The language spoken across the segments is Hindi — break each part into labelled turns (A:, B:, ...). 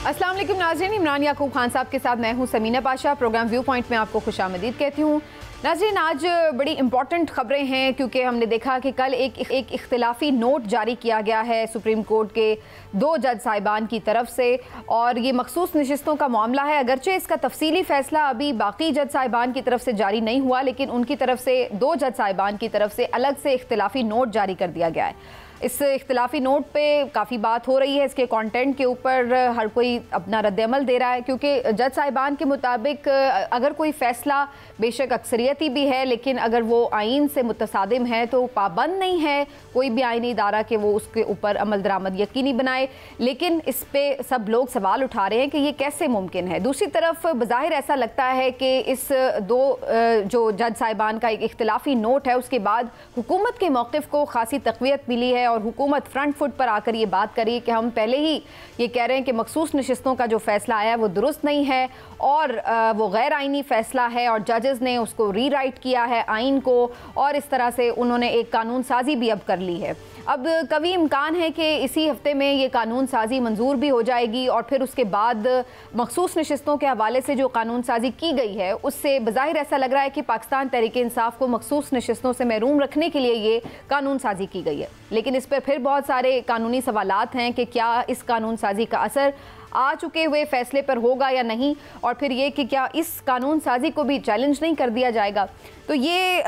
A: अस्सलाम वालेकुम नाज़रीन, इमरान याकूब खान साहब के साथ मैं हूं Sameena Pasha. Programme view point में आपको खुशामदीद कहती हूं। नाज़रीन, आज बड़ी इंपॉर्टेंट खबरें हैं क्योंकि हमने देखा कि कल एक इख्तिलाफी नोट जारी किया गया है सुप्रीम कोर्ट के 2 जज साहिबान की तरफ से, और ये मखसूस नशिस्तों का मामला है। अगरचे इसका तफसीली फैसला अभी बाकी जज साहिबान की तरफ से जारी नहीं हुआ, लेकिन उनकी तरफ से 2 जज साहिबान की तरफ से अलग से इख्तिलाफी नोट जारी कर दिया गया है। इस इख्तिलाफी नोट पे काफ़ी बात हो रही है, इसके कंटेंट के ऊपर हर कोई अपना रद्दअमल दे रहा है, क्योंकि जज साहिबान के मुताबिक अगर कोई फ़ैसला बेशक अक्सरियती भी है, लेकिन अगर वो आइन से मुतसादिम है तो पाबंद नहीं है कोई भी आइनी इदारा के वो उसके ऊपर अमल दरामद यकीनी बनाए। लेकिन इस पर सब लोग सवाल उठा रहे हैं कि ये कैसे मुमकिन है। दूसरी तरफ बज़ाहिर ऐसा लगता है कि इस 2 जो जज साहिबान का एक इख्तिलाफी नोट है उसके बाद हुकूमत के मौक़िफ़ को खासी तक़वियत मिली है और हुकूमत फ्रंट फुट पर आकर ये बात करी कि हम पहले ही ये कह रहे हैं कि मखसूस नशिस्तों का जो फैसला आया है वो दुरुस्त नहीं है और वो गैर आइनी फैसला है, और जजेस ने उसको रीराइट किया है आइन को, और इस तरह से उन्होंने एक कानून साजी भी अब कर ली है। अब कभी इम्कान है कि इसी हफ्ते में ये कानून साजी मंजूर भी हो जाएगी, और फिर उसके बाद मखसूस नशिस्तों के हवाले से जो कानून साजी की गई है उससे बज़ाहिर ऐसा लग रहा है कि पाकिस्तान तहरीक इंसाफ को मखसूस नशिस्तों से महरूम रखने के लिए ये कानून साजी की गई है। लेकिन इस पर फिर बहुत सारे कानूनी सवालात हैं कि क्या इस कानून साजी का असर आ चुके हुए फैसले पर होगा या नहीं, और फिर ये कि क्या इस कानून साजी को भी चैलेंज नहीं कर दिया जाएगा। तो ये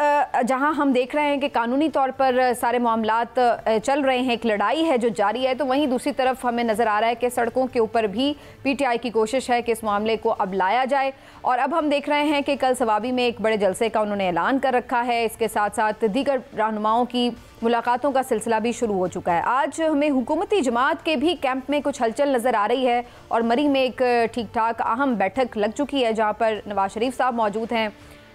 A: जहां हम देख रहे हैं कि कानूनी तौर पर सारे मामलात चल रहे हैं, एक लड़ाई है जो जारी है, तो वहीं दूसरी तरफ हमें नज़र आ रहा है कि सड़कों के ऊपर भी PTI की कोशिश है कि इस मामले को अब लाया जाए। और अब हम देख रहे हैं कि कल सवाबी में एक बड़े जलसे का उन्होंने ऐलान कर रखा है। इसके साथ साथ दीगर रहनुमाओं की मुलाकातों का सिलसिला भी शुरू हो चुका है। आज हमें हुकूमती जमात के भी कैंप में कुछ हलचल नज़र आ रही है, और मरी में एक ठीक ठाक अहम बैठक लग चुकी है जहाँ पर नवाज शरीफ साहब मौजूद हैं,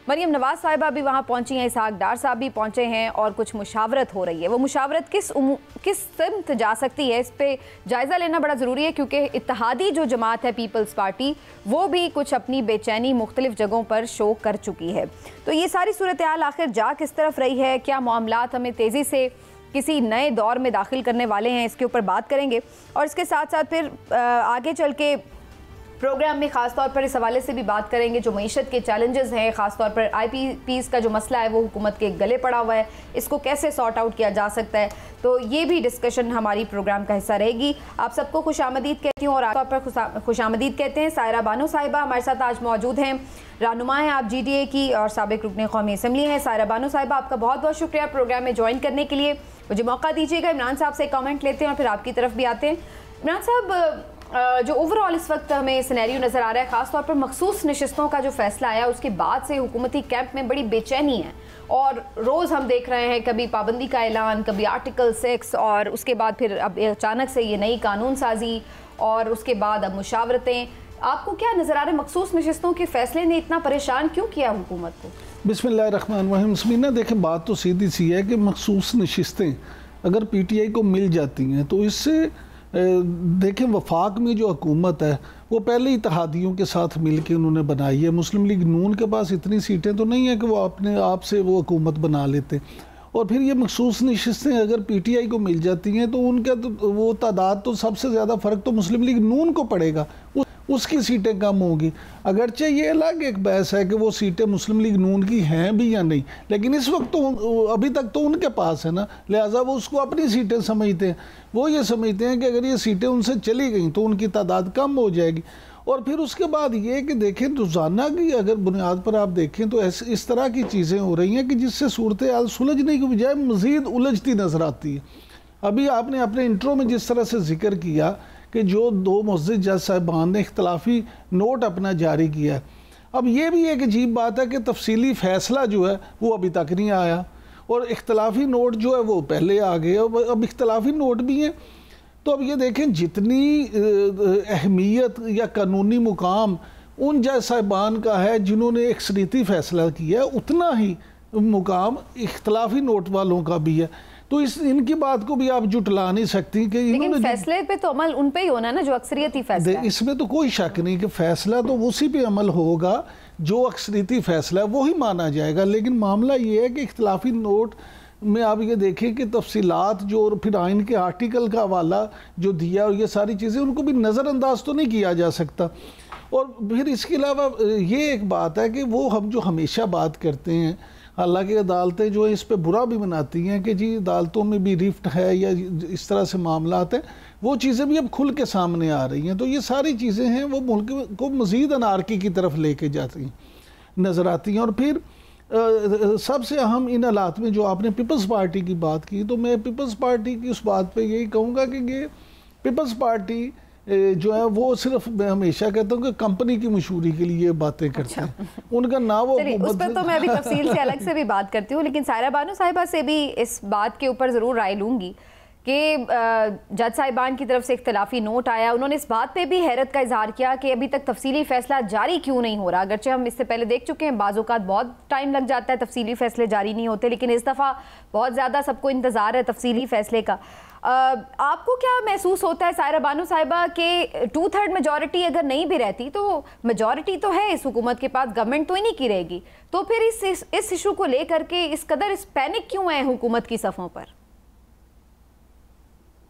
A: मरीम नवाज साहिबा भी वहाँ पहुँची हैं, इसहाक डार साहब भी पहुँचे हैं, और कुछ मुशावरत हो रही है। वो मुशावरत किस सिमत जा सकती है, इस पर जायज़ा लेना बड़ा ज़रूरी है, क्योंकि इत्तेहादी जो जमात है पीपल्स पार्टी वो भी कुछ अपनी बेचैनी मुख्तलिफ जगहों पर शो कर चुकी है। तो ये सारी सूरत हाल आखिर जा किस तरफ रही है, क्या मामलात हमें तेज़ी से किसी नए दौर में दाखिल करने वाले हैं, इसके ऊपर बात करेंगे। और इसके साथ साथ फिर आगे चल के प्रोग्राम में ख़ास तौर पर इस हवाले से भी बात करेंगे जो मईशत के चैलेंजेस हैं, ख़ास तौर पर IPPs का जो मसला है वो हुकूमत के गले पड़ा हुआ है, इसको कैसे सॉर्ट आउट किया जा सकता है। तो ये भी डिस्कशन हमारी प्रोग्राम का हिस्सा रहेगी। आप सबको खुशामदीद कहती हूँ, और आम तौर पर खुशामदीद कहते हैं। सायरा बानो साहिबा हमारे साथ आज मौजूद हैं, रहनुमा हैं आप GDA की और साबिक रुकने कौमी असम्बली हैं। सायरा बानो साहिबा, आपका बहुत बहुत शुक्रिया प्रोग्राम में ज्वाइन करने के लिए। मुझे मौका दीजिएगा, इमरान साहब से कॉमेंट लेते हैं और फिर आपकी तरफ भी आते हैं। इमरान साहब, जो ओवरऑल इस वक्त हमें सिनेरियो नज़र आ रहा है, ख़ास तौर पर मखसूस नशिस्तों का जो फैसला आया उसके बाद से हुकूमती कैंप में बड़ी बेचैनी है, और रोज़ हम देख रहे हैं कभी पाबंदी का ऐलान, कभी आर्टिकल 6, और उसके बाद फिर अब अचानक से ये नई कानून साजी, और उसके बाद अब मुशावरतें। आपको क्या नज़र आ रहा है, मखसूस नशिस्तों के फैसले ने इतना परेशान क्यों किया हुकूमत को?
B: बिस्मिल्लाहिर्रहमानिर्रहीम। समीना, देखें बात तो सीधी सी है कि मखसूस नशिस्तें अगर PTI को मिल जाती हैं तो इससे देखें वफाक में जो हुकूमत है वो पहले इत्तेहादियों के साथ मिल के उन्होंने बनाई है। मुस्लिम लीग नून के पास इतनी सीटें तो नहीं है कि वो अपने आप से वो हुकूमत बना लेते, और फिर ये मखसूस नशिस्तें अगर PTI को मिल जाती हैं तो उनका तो वो तादाद तो सबसे ज़्यादा फ़र्क तो मुस्लिम लीग नून को पड़ेगा, उसकी सीटें कम होंगी। अगरचे ये अलग एक बहस है कि वो सीटें मुस्लिम लीग नून की हैं भी या नहीं, लेकिन इस वक्त तो अभी तक तो उनके पास है ना, लिहाजा वो उसको अपनी सीटें समझते हैं। वो ये समझते हैं कि अगर ये सीटें उनसे चली गई तो उनकी तादाद कम हो जाएगी। और फिर उसके बाद ये कि देखें रोज़ाना की अगर बुनियाद पर आप देखें तो इस तरह की चीज़ें हो रही हैं कि जिससे सूरत हाल सुलझने की बजाय मज़ीद उलझती नज़र आती है। अभी आपने अपने इंट्रो में जिस तरह से जिक्र किया कि जो 2 मुअज़्ज़िज़ जज साहिबान ने इख्तलाफी नोट अपना जारी किया, अब ये भी एक अजीब बात है कि तफसीली फ़ैसला जो है वो अभी तक नहीं आया, और इख्तलाफी नोट जो है वो पहले आ गए, अब इख्तलाफी नोट भी हैं। तो अब ये देखें जितनी अहमियत या कानूनी मुकाम उन जज साहिबान का है जिन्होंने अक्सरियती फ़ैसला किया है, उतना ही मुकाम इख्तलाफी नोट वालों का भी है। तो इनकी बात को भी आप जुटला नहीं सकती कि
A: लेकिन फैसले पे तो अमल उन पे ही होना है ना जो अक्सरियती फैसला है।
B: इसमें तो कोई शक नहीं कि फैसला तो उसी पे अमल होगा जो अक्सरियती फैसला है, वही माना जाएगा। लेकिन मामला ये है कि इख्तलाफी नोट में आप ये देखें कि तफसीलात जो और फिर आइन के आर्टिकल का हवाला जो दिया और ये सारी चीज़ें उनको भी नज़रअंदाज तो नहीं किया जा सकता। और फिर इसके अलावा ये एक बात है कि वो हम जो हमेशा बात करते हैं, हालांकि अदालतें जो है इस पे बुरा भी बनाती हैं कि जी अदालतों में भी रिफ्ट है या इस तरह से मामलात हैं, वो चीज़ें भी अब खुल के सामने आ रही हैं। तो ये सारी चीज़ें हैं वो मुल्क को मज़ीद अनारकी की तरफ लेके जाती हैं, नज़र आती हैं। और फिर सबसे अहम इन हालात में जो आपने पीपल्स पार्टी की बात की, तो मैं पीपल्स पार्टी की उस बात पे यही कहूँगा कि ये पीपल्स पार्टी जो है वो सिर्फ, मैं हमेशा कहता हूँ कि कंपनी की मशहूरी के लिए बातें करते हैं। उनका ना वो
A: उस पर तो मैं अभी तफसील से अलग से भी बात करती हूँ, लेकिन सायरा बानो साहिबा से भी इस बात के ऊपर ज़रूर राय लूँगी कि जज साहिबान की तरफ से इख्तलाफी नोट आया, उन्होंने इस बात पे भी हैरत का इजहार किया कि अभी तक तफसीली फैसला जारी क्यों नहीं हो रहा। अगरचे हम इससे पहले देख चुके हैं बाज़ औक़ात बहुत टाइम लग जाता है, तफसीली फैसले जारी नहीं होते, लेकिन इस दफ़ा बहुत ज़्यादा सबको इंतज़ार है तफसीली फैसले का। आपको क्या महसूस होता है सायरा बानो साहिबा के 2/3 मेजॉरिटी अगर नहीं भी रहती तो मेजॉरिटी तो है इस हुकूमत के पास, गवर्नमेंट तो ही नहीं गिरेगी, तो फिर इस इशू को लेकर के इस कदर इस पैनिक क्यों है हुकूमत की सफ़ों पर?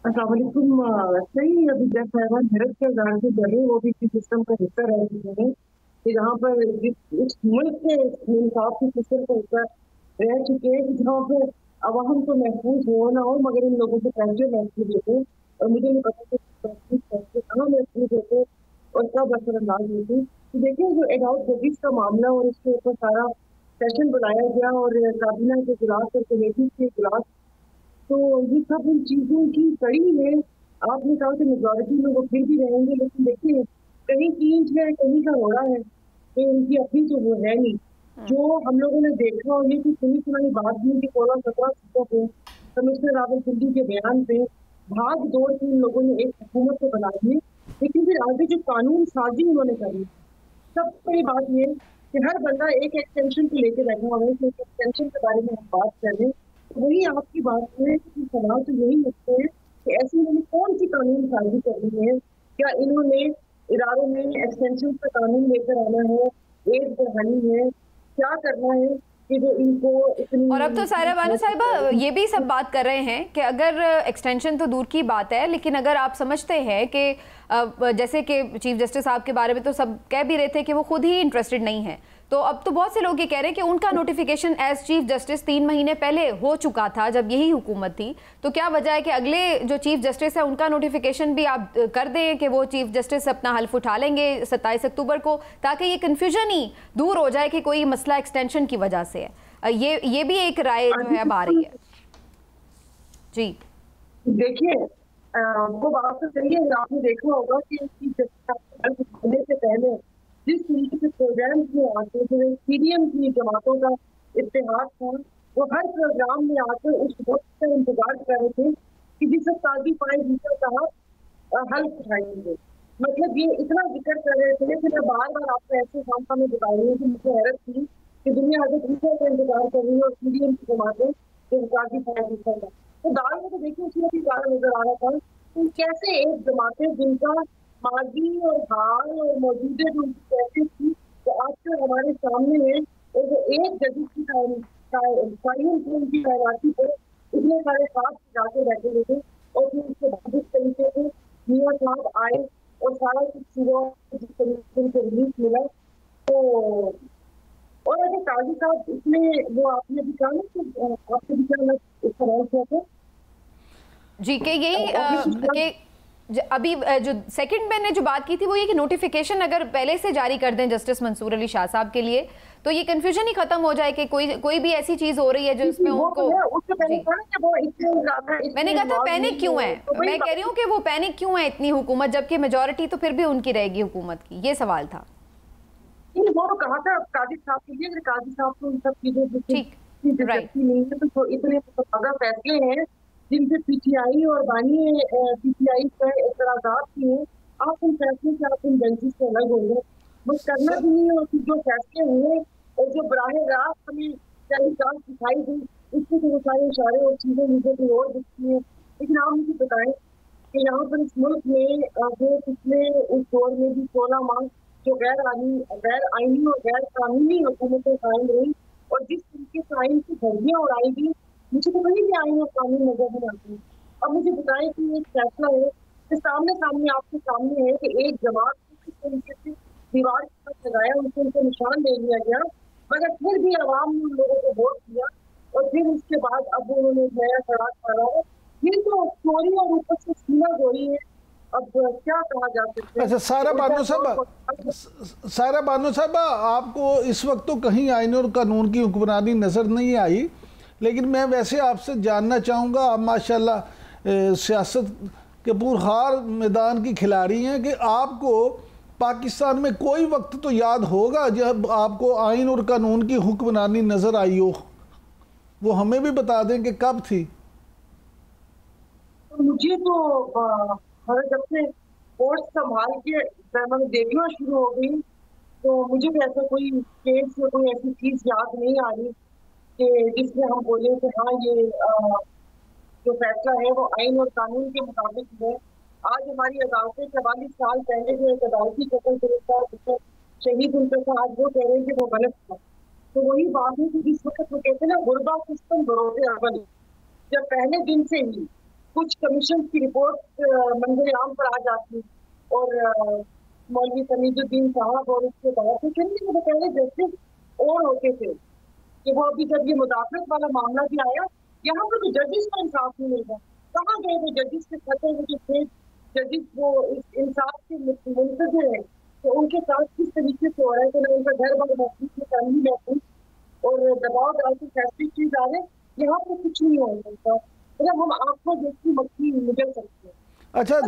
C: सही, अभी जज साहिबान हैरत के इज़हार से चले, वो भी इसी सिस्टम का हिस्सा रह चुके हैं कि जहाँ पर इस मुल्क के इंसाफ के सिस्टम का हिस्सा रह चुके हैं कि जहाँ पर अवाम को महफूज हो ना हो, मगर इन लोगों के फैसले महफूज होते। और मुझे नहीं पता कि फैसले कहाँ महफूज होते और कब असरअंदाज होते। तो देखिए, जो एडॉट जजिस का मामला और इसके ऊपर सारा सेशन बुलाया गया और काबीना के इजलास और कमेटी के इजलास, तो ये सब इन चीज़ों की कड़ी है। आपने कहा कि मेजॉरिटी में वो फिर भी रहेंगे, लेकिन देखिए कहीं कींच है कहीं का रोड़ा है, तो उनकी अपनी तो वो है नहीं। जो हम लोगों ने देखा और ये कि सुनी सुनाई बात नहीं कि 16-17 सीटों पे कमिश्नर रावलपिंडी के बयान पे भाग दौड़ के इन लोगों ने एक हुकूमत को बना दी, लेकिन फिर आगे जो कानून साजी उन्होंने करी, सबसे बड़ी बात ये कि हर बंदा एक एक्सटेंशन को लेकर बैठा हुआ है कि एक्सटेंशन के बारे में हम बात कर रहे हैं। वही आपकी बात है कि सवाल तो यही लगते हैं कि ऐसी इन्होंने कौन सी कानून साजी करनी है, क्या इन्होंने इदारों में एक्सटेंशन का कानून लेकर आना है, एज बढ़ानी है, क्या करना है कि जो इनको इतनी।
A: और अब तो सायरा बानो साहिबा ये भी सब बात कर रहे हैं कि अगर एक्सटेंशन तो दूर की बात है, लेकिन अगर आप समझते हैं कि जैसे कि चीफ जस्टिस साहब के बारे में तो सब कह भी रहे थे कि वो खुद ही इंटरेस्टेड नहीं है, तो अब तो बहुत से लोग ये कह रहे हैं कि उनका नोटिफिकेशन एज चीफ जस्टिस 3 महीने पहले हो चुका था जब यही हुकूमत थी, तो क्या वजह है कि अगले जो चीफ जस्टिस है उनका नोटिफिकेशन भी आप कर दें कि वो चीफ जस्टिस अपना हल्फ उठा लेंगे 27 अक्टूबर को, ताकि ये कन्फ्यूजन ही दूर हो जाए कि कोई मसला एक्सटेंशन की वजह से है। ये भी एक राय जो है अब आ रही है। जी
C: देखिए, वो बात तो सही है। आपने देखा होगा कि होने से पहले जिस तरीके से प्रोग्राम में आते थे, सीडीएम की जमातों का इत्तेहाद था, वो हर प्रोग्राम में आकर उस वक्त का इंतजार कर रहे थे कि जिस काजी पाए जिसका कहा हल उठाएंगे। मतलब ये इतना जिक्र कर रहे थे कि मैं बार बार आपको ऐसे काम में बता रही हूँ कि मुझे हैरत थी कि दुनिया अगर दूसरे का इंतजार कर रही है और सीडीएम की जमातें जो काजी पाए जिसका था, तो दाल में तो देखिए उसमें भी ज़्यादा नजर आ रहा था कि कैसे एक जमातें जिनका माजी और हाल और मौजूदा जो उनकी कैसे थी, तो आजकल हमारे सामने है और जो एक जजिस की उनकी तैनाती पर इतने सारे खास जाके बैठे हुए थे और फिर उसके बाद इस तरीके से मियाँ साहब आए और सारा कुछ सुबह जिस तरीके से रिलीफ मिला। तो और अगर काजी साहब इसमें वो आपने भी कहा ना कि आपके भी क्या इस सवाल किया था
A: जी कि यही अभी जो सेकंड मैंने जो बात की थी वो ये कि नोटिफिकेशन अगर पहले से जारी कर दें जस्टिस मंसूर अली शाह साहब के लिए, तो ये कंफ्यूजन ही खत्म हो जाए कि कोई भी ऐसी चीज हो रही है जो इसमें उनको। मैंने कहा था पैनिक क्यों है, मैं कह रही हूँ कि वो पैनिक क्यों है इतनी हुकूमत, जबकि मेजोरिटी तो फिर भी उनकी रहेगी हुकूमत की, ये सवाल था।
C: वो कहा था काजी साहब के लिए, काजी साहब को उन सब चीजों नहीं है, तो इतने फैसले हैं जिनसे पीटीआई और बानी पीटीआई पर एतराजात किए हैं, आप उन फैसले से आप उन बेंचेस से अलग होंगे, बस करना भी नहीं है। और जो फैसले हुए और जो बराह रास्त हमें टेलीकास्ट दिखाई दी, उसमें तो वो सारे इशारे और चीजें मुझे कोई और दिखती हैं। लेकिन आप मुझे बताएं कि यहाँ पर इस मुल्क में जो पिछले उस दौर में भी 16 माह जो गैर आईनी और गैर कानूनी हुकूमतें कायम रही और जिस तरीके से आइन की धज्जियां उड़ाई गई, मुझे तो कहीं भी आईन और कानून नजर नहीं आते। अब मुझे बताएं कि एक फैसला है कि सामने सामने आपके सामने है कि एक जमात को किस तरीके से दीवार के साथ लगाया, उनको निशान दे दिया गया, मगर फिर भी आवाम ने उन लोगों को वोट दिया और फिर उसके बाद अब उन्होंने नया सड़क खड़ा है। ये तो चोरी और ऊपर से सीना गोई है। अब क्या कहा जा सकता है।
B: अच्छा सारा बानो साहब आपको इस वक्त तो कहीं आईन और कानून की हुक्मरानी नज़र नहीं आई, लेकिन मैं वैसे आपसे जानना चाहूँगा, आप माशाल्लाह सियासत के पुरखार मैदान की खिलाड़ी हैं, कि आपको पाकिस्तान में कोई वक्त तो याद होगा जब आपको आईन और कानून की हुक्मरानी नज़र आई हो, वो हमें भी बता दें कि कब थी।
C: मुझे तो जब से कोर्ट संभाल के मैंने देखना शुरू हो गई तो मुझे भी ऐसा कोई केस या कोई ऐसी चीज याद नहीं आ रही कि जिसमें हम बोले कि हाँ ये जो फैसला है वो आईन और कानून के मुताबिक है। आज हमारी अदालतें 44 साल पहले जो एक अदालती कतल गिरफ्तार शहीद उनके साथ आज वो कह रहे हैं कि वो गलत था। तो वही बात है कि जिस वक्त वो कहते हैं ना गुरबा सिस्टम बरोते अवल, जब पहले दिन से ही कुछ कमीशन की रिपोर्ट मंजर आम पर आ जाती और मौलवी तमीजुद्दीन साहब और उसके बाद तो पहले जस्टिस और होते थे कि वो अभी जब ये मुदाफियत वाला मामला भी आया, यहाँ पर तो जजेस को इंसाफ नहीं मिल रहा। कहाँ गए वो जजेस के खते हुए जो थे जजेस, वो इस इंसाफ के मुंतज़िर है तो उनके साथ किस तरीके से हो रहा है कि ना उनका घर बार महफूज में फैमिली महफूज और दबाव डाल के फैसले चीज आ रहे, यहाँ पर कुछ नहीं हो सकता। मतलब हम आंखों देखी मक्खी निकल सकते हैं।
B: अच्छा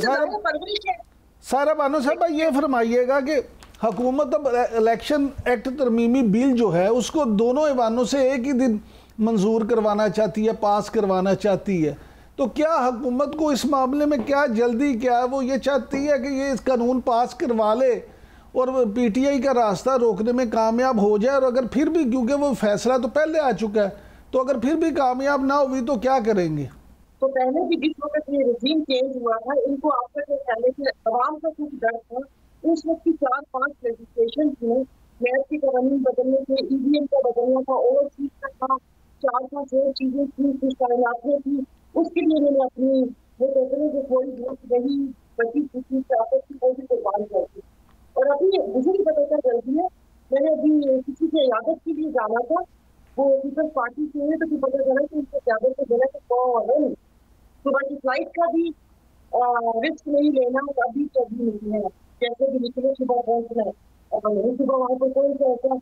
B: सारा बानो साहब ये फरमाइएगा कि हुकूमत अब इलेक्शन एक्ट तरमीमी बिल जो है उसको दोनों ऐवानों से एक ही दिन मंजूर करवाना चाहती है, पास करवाना चाहती है, तो क्या हुकूमत को इस मामले में क्या जल्दी क्या है, वो ये चाहती है कि ये इस कानून पास करवा ले और PTI का रास्ता रोकने में कामयाब हो जाए, और अगर फिर भी, क्योंकि वो फैसला तो पहले आ चुका है, तो अगर फिर भी कामयाब ना हुई तो क्या करेंगे?
C: तो पहले भी जिस वक्त ये रजीम चेंज हुआ था, इनको आपका जो पहले से आवाम का कुछ डर था, उस वक्त की 4-5 लेजिस्लेशन थी, गैस की कानून बदलने थे, EVM का बदलना था, ओवरसीज का था, 4-5 और चीजें थी, कुछ कागजातें थी, उसके लिए मैंने अपनी वो कहते हैं जो थोड़ी बहुत रही बची खुशी चाहते थी वो भी कुर्बान कर दी। और अभी मुझे भी पता था जल्दी है, मैंने अभी किसी की इयादत के लिए जाना था, वो पीपल्स पार्टी से है, तो पता चला कि उनसे इयादत से बोला कि कौन सुबह की फ्लाइट का भी रिस्क नहीं लेना, अभी कभी नहीं है, जैसे भी निकले सुबह पहुंचना है, अब नहीं सुबह वहाँ पर कोई ऐसा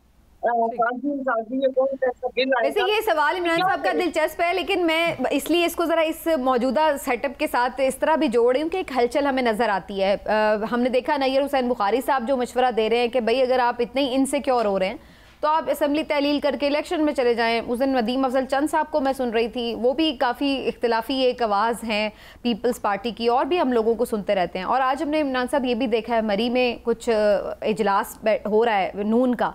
A: वैसे ये सवाल इमरान साहब का दिलचस्प है, लेकिन मैं इसलिए इसको ज़रा इस मौजूदा सेटअप के साथ इस तरह भी जोड़ रही हूँ कि एक हलचल हमें नज़र आती है। हमने देखा नैयर हुसैन बुखारी साहब जो मशवरा दे रहे हैं कि भाई अगर आप इतने इनसिक्योर हो रहे हैं तो आप असम्बली तहलील करके इलेक्शन में चले जाएं। उस दिन नदीम अफजल चंद साहब को मैं सुन रही थी, वो भी काफ़ी इख्तिलाफी एक आवाज़ हैं पीपल्स पार्टी की, और भी हम लोगों को सुनते रहते हैं। और आज हमने इमरान साहब ये भी देखा है मरी में कुछ इजलास हो रहा है नून का,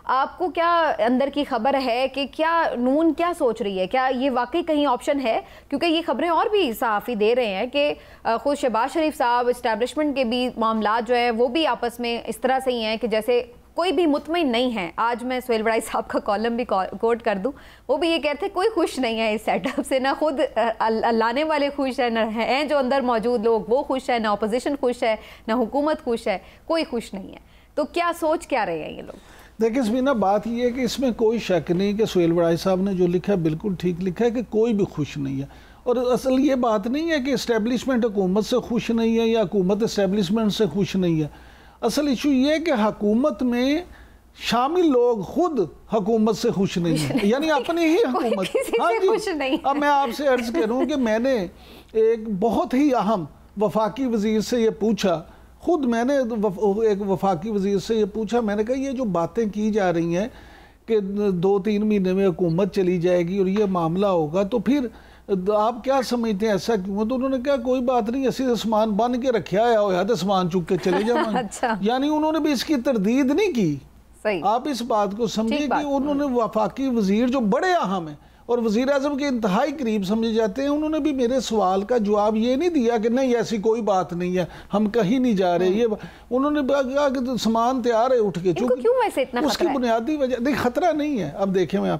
A: आपको क्या अंदर की खबर है कि क्या नून क्या सोच रही है, क्या ये वाकई कहीं ऑप्शन है? क्योंकि ये खबरें और भी सहाफ़ी दे रहे हैं कि खुद शहबाज शरीफ साहब इस्टेब्लिशमेंट के भी मामला जो है वो भी आपस में इस तरह से ही हैं कि जैसे कोई भी मुतमईन नहीं है। आज मैं सुहेल बड़ाई साहब का कॉलम भी कोट कर दूं, वो भी ये कहते हैं कोई खुश नहीं है इस सेटअप से, ना खुद लाने वाले खुश है, ना हैं जो अंदर मौजूद लोग वो खुश है, ना अपोजिशन खुश है, ना हुकूमत खुश है, कोई खुश नहीं है। तो क्या सोच क्या रहे हैं ये लोग?
B: देखिए इसमीना बात यह है कि इसमें कोई शक नहीं कि सुहेल बड़ाई साहब ने जो लिखा है बिल्कुल ठीक लिखा है कि कोई भी खुश नहीं है। और असल ये बात नहीं है कि इस्टेब्लिशमेंट हुकूमत से खुश नहीं है या हुकूमत इस्टेब्लिशमेंट से खुश नहीं है। असल इशू ये है कि हुकूमत में शामिल लोग खुद हुकूमत से खुश नहीं है, यानी अपनी ही हुकूमत। हाँ जी, अब मैं आपसे अर्ज करूँ कि मैंने एक बहुत ही अहम वफाकी वज़ीर से ये पूछा, खुद मैंने एक वफाकी वज़ीर से ये पूछा, मैंने कहा ये जो बातें की जा रही हैं कि 2-3 महीने में हुकूमत चली जाएगी और ये मामला होगा, तो फिर आप क्या समझते हैं ऐसा क्यों? तो उन्होंने कहा कोई बात नहीं, ऐसे सामान बन के रखा है तो सामान चुक के चले जाएंगे। अच्छा। यानी उन्होंने भी इसकी तरदीद नहीं की। सही। आप इस बात को समझिए कि उन्होंने वफाकी वज़ीर जो बड़े अहम हैं और वज़ीर आज़म के इंतहाई करीब समझे जाते हैं, उन्होंने भी मेरे सवाल का जवाब ये नहीं दिया कि नहीं ऐसी कोई बात नहीं है, हम कहीं नहीं जा रहे। ये उन्होंने कहा कि तो सामान तैयार है उठ के, चूँकि उसकी बुनियादी वजह नहीं, खतरा नहीं है। अब देखें मैं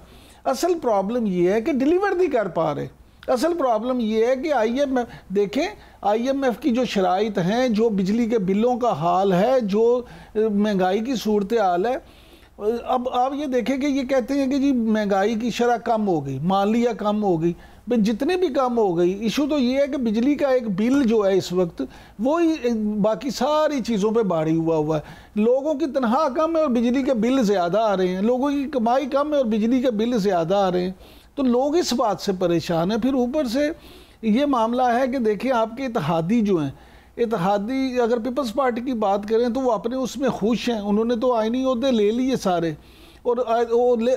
B: असल प्रॉब्लम ये है कि डिलीवर नहीं कर पा रहे। असल प्रॉब्लम ये है कि IMF देखें, IMF की जो शराइत हैं, जो बिजली के बिलों का हाल है, जो महंगाई की सूरत हाल है, अब आप ये देखें कि ये कहते हैं कि जी महंगाई की शरह कम हो गई, मान लिया कम हो गई, भाई जितने भी कम हो गई, इशू तो ये है कि बिजली का एक बिल जो है इस वक्त वो ही बाकी सारी चीज़ों पे भारी हुआ है। लोगों की तनख्वाह कम है और बिजली के बिल ज़्यादा आ रहे हैं, लोगों की कमाई कम है और बिजली के बिल ज़्यादा आ रहे हैं, तो लोग इस बात से परेशान हैं। फिर ऊपर से ये मामला है कि देखिए आपके इत्तेहादी जो हैं, इत्तेहादी अगर पीपल्स पार्टी की बात करें तो वो अपने उसमें खुश हैं, उन्होंने तो आईनी ओहदे ले लिए सारे और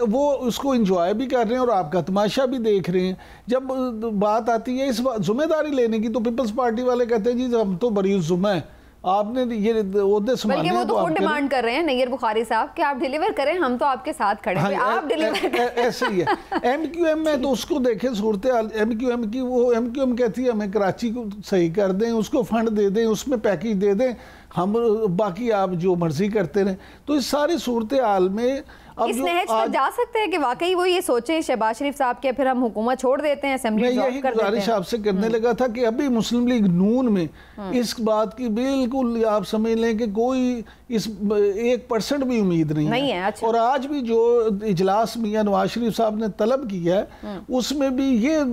B: वो उसको इंजॉय भी कर रहे हैं और आपका तमाशा भी देख रहे हैं। जब बात आती है इस जिम्मेदारी लेने की तो पीपल्स पार्टी वाले कहते हैं जी हम तो बरी जुम्मा है, आपने ये ओहदे संभालने हैं,
A: वो तो खुद डिमांड कर रहे हैं नैयर बुखारी साहब कि आप डिलीवर करें, हम तो आपके साथ खड़े हैं, आप डिलीवर करें।
B: ऐसे ही है। MQM में तो उसको देखें सूरत हाल MQM की, वो MQM कहती है हमें कराची को सही कर दें, उसको फंड दे दें, उसमें पैकेज दे दें, हम बाकी आप जो मर्जी करते रहें। तो इस सारी सूरत हाल में अब
A: इस नहज पर जा सकते हैं कि वाकई वो ये सोचे शहबाज शरीफ साहब के फिर हम हुकूमत छोड़ देते हैं, असेंबली
B: मैं यही गुजारिश आपसे करने लगा था कि अभी मुस्लिम लीग नून में इस बात की बिल्कुल आप समझ लें कि कोई इस 1% भी उम्मीद नहीं है। अच्छा। और आज भी जो इजलास मियां नवाज शरीफ साहब ने तलब किया है उसमें भी ये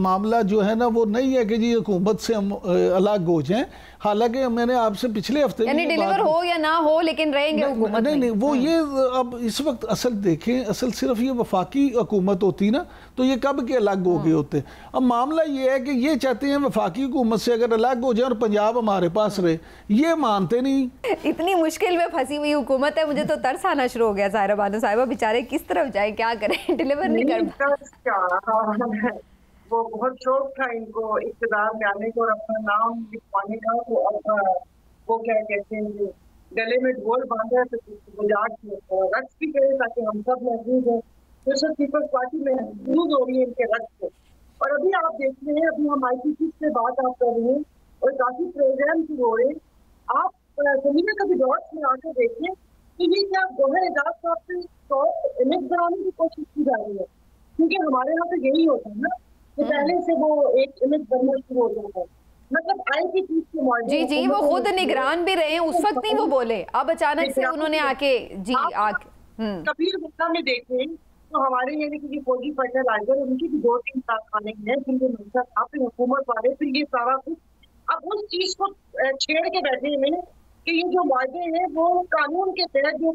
B: मामला जो है ना वो नहीं है कि जी हुकूमत से हम अलग हो जाएं। हालांकि मैंने आपसे पिछले हफ्ते
A: यानी डिलीवर हो या ना हो लेकिन रहेंगे हुकूमत में।
B: नहीं वो ये अब इस वक्त असल देखें, असल सिर्फ ये वफाकी हुकूमत होती ना तो ये कब के अलग हो गए होते। अब मामला ये है कि ये चाहते हैं वफाकी हुकूमत से अगर अलग हो जाए और पंजाब हमारे पास रहे, ये मानते नहीं।
A: इतनी मुश्किल में फंसी हुई हुकूमत है, मुझे तो तरस आना शुरू हो गया। ज़ाहिरा बानो साहिबा बेचारे किस तरफ जाए, क्या करें, डिलीवर नहीं कर
C: वो बहुत शौक था इनको इक़्तिदार में आने को और अपना नाम लिखवाने का। तो अब वो क्या कहते हैं गले में ढोल बांधा है तो गुजाक रक्स भी करे ताकि हम सब महफूज हैं। तो पीपल्स पार्टी महफूज हो रही है इनके रक्स से। और अभी आप देख रहे हैं, अभी हम IPC से बात आप कर रहे हैं और काफी प्रोग्राम शुरू हो रहे हैं। आप जमीन में कभी डॉट्स में आकर देखें कि ये क्या गौहर एजाज साहब से शॉर्ट इमेज बनाने की कोशिश की जा रही है, क्योंकि हमारे यहाँ पे यही होता है ना कि पहले से वो एक इमेज बनना शुरू हो जाता है। मतलब IPC के
A: जी वो खुद निगरान भी रहे हैं, उस वक्त नहीं वो बोले, अब अचानक से उन्होंने आके
C: कबीर मुद्दा में देखें तो हमारे यानी कि फौजी फर्टिलाइजर उनकी भी 2-3 कारखाने हैं जिनके मंशा था, फिर हुकूमत वाले, फिर ये सारा कुछ अब उस चीज को छेड़ के बैठे हैं कि ये जो वादे हैं वो कानून के तहत, जो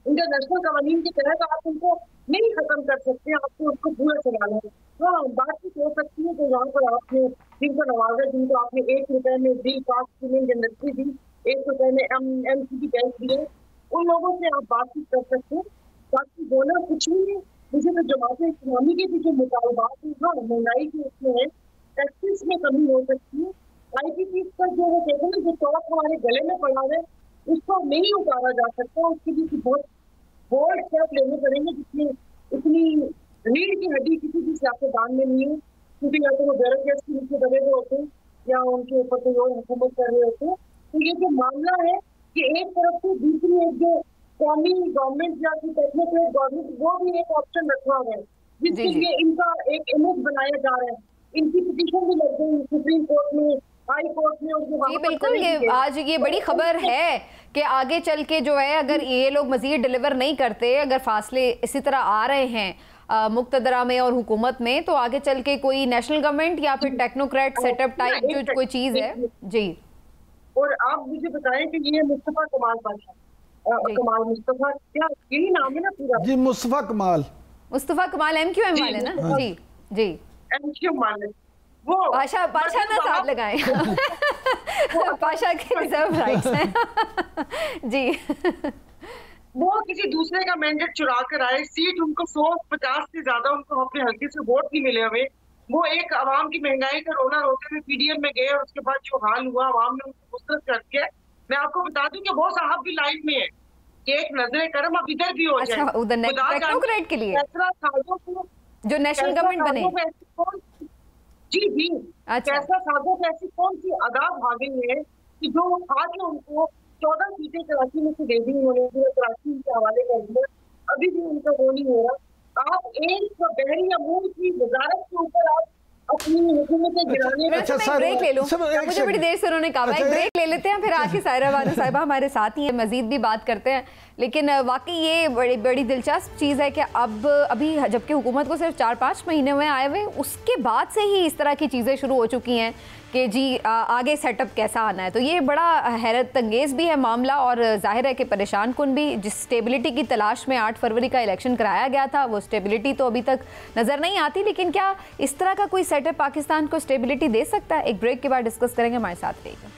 C: इंटरनेशनल कवानीन के तहत आप उनको नहीं खत्म कर सकते, आपको उसको पूरा चलाना है। हाँ, बात कुछ हो सकती है कि यहाँ पर आपने जिनको नवाजा, जिनको आपने 1 रुपए में बिल पास सीमेंट इंडस्ट्री दी, 1 रुपए में MCD गैस दिए, उन लोगों से आप बातचीत कर सकते हैं। बाकी बोला कुछ नहीं है। मुझे तो जमात इस्लामी के भी जो मुतालबात है, हाँ महंगाई के उसमें है, टैक्सेस में कमी हो सकती है। IPC पर जो वो कहते हैं जो टॉप हमारे गले में पड़ा है उसको नहीं उतारा जा सकता, उसके लिए बहुत बोल्ड स्टेप लेने पड़ेंगे जिसमें इतनी रीढ़ की हड्डी किसी भी सियासतदान में नहीं है, क्योंकि या तो वो बैरक गैस के नीचे दबे हुए होते हैं या उनके ऊपर कोई और हुकूमत कर रहे होते हैं। तो ये जो मामला है कि एक तरफ से दूसरी एक जो कौमी गवर्नमेंट या फिर टेक्नोक्रेट गवर्नमेंट, वो भी एक ऑप्शन रखा हुआ है जिसके लिए इनका एक इमेज बनाया जा रहा है। इनकी पिटीशन भी लग गई सुप्रीम कोर्ट में, हाई कोर्ट में।
A: जी बिल्कुल, ये आज ये बड़ी खबर है कि आगे चल के जो है अगर ये लोग मजीद डिलीवर नहीं करते, अगर फासले इसी तरह आ रहे हैं मुक्तदरा में और हुकूमत में, तो आगे चल के कोई नेशनल गवर्नमेंट या फिर टेक्नोक्रेट सेटअप टाइप जो कोई चीज है। जी,
C: और आप मुझे बताएं कि ये मुस्तफा कमाल पाशा, कमाल मुस्तफा, क्या यही नाम है ना पूरा? जी
B: मुस्तफा कमाल
A: MQM वाले ना? जी जी
C: MQM वाले, वो
A: पाशा ना साथ लगाए पाशा के रिजर्व राइट्स हैं जी।
C: वो किसी दूसरे का मैंडेट चुरा कर आए, सीट उनको 150 से ज्यादा उनको अपने हल्के से वोट नहीं मिले हमें। वो एक आवाम की महंगाई का रोना रोते हुए PDM में गए और उसके बाद जो हाल हुआ आवाम ने उनको मुस्तरद कर दिया। मैं आपको बता दूं कि वो साहब भी लाइन में है कि एक नजरे करम अब इधर भी हो जाए।
A: अच्छा, उधर टेक्नोक्रेट के लिए जो नेशनल गवर्नमेंट बने।
C: जी
A: अच्छा।
C: कैसा साधो को ऐसी कौन सी अदा भागी है कि जो खा के उनको 14 सीटें कराची में से दे दी उन्होंने, पूरे कराची के हवाले कर दिया, अभी भी उनका वो नहीं हो रहा। आप एक बहरी अमूल की वजारत के ऊपर आप अपनी हुकूमतें गिराने में।
A: अच्छा सर, ब्रेक ले लो। मुझे बड़ी देर से उन्होंने कहा एक ब्रेक ले लेते हैं, फिर आके सायरा बानो साहिबा हमारे साथ ही है, मजीद भी बात करते हैं। लेकिन वाकई ये बड़ी दिलचस्प चीज़ है कि अब अभी जबकि हुकूमत को सिर्फ 4-5 महीने हुए आए हुए, उसके बाद से ही इस तरह की चीज़ें शुरू हो चुकी हैं कि जी आगे सेटअप कैसा आना है। तो ये बड़ा हैरत अंगेज़ भी है मामला, और जाहिर है कि परेशान कुन भी। जिस स्टेबिलिटी की तलाश में 8 फरवरी का इलेक्शन कराया गया था, वो स्टेबिलिटी तो अभी तक नज़र नहीं आती। लेकिन क्या इस तरह का कोई सेटअप पाकिस्तान को स्टेबिलिटी दे सकता है? एक ब्रेक के बाद डिस्कस करेंगे, हमारे साथ रहिएगा।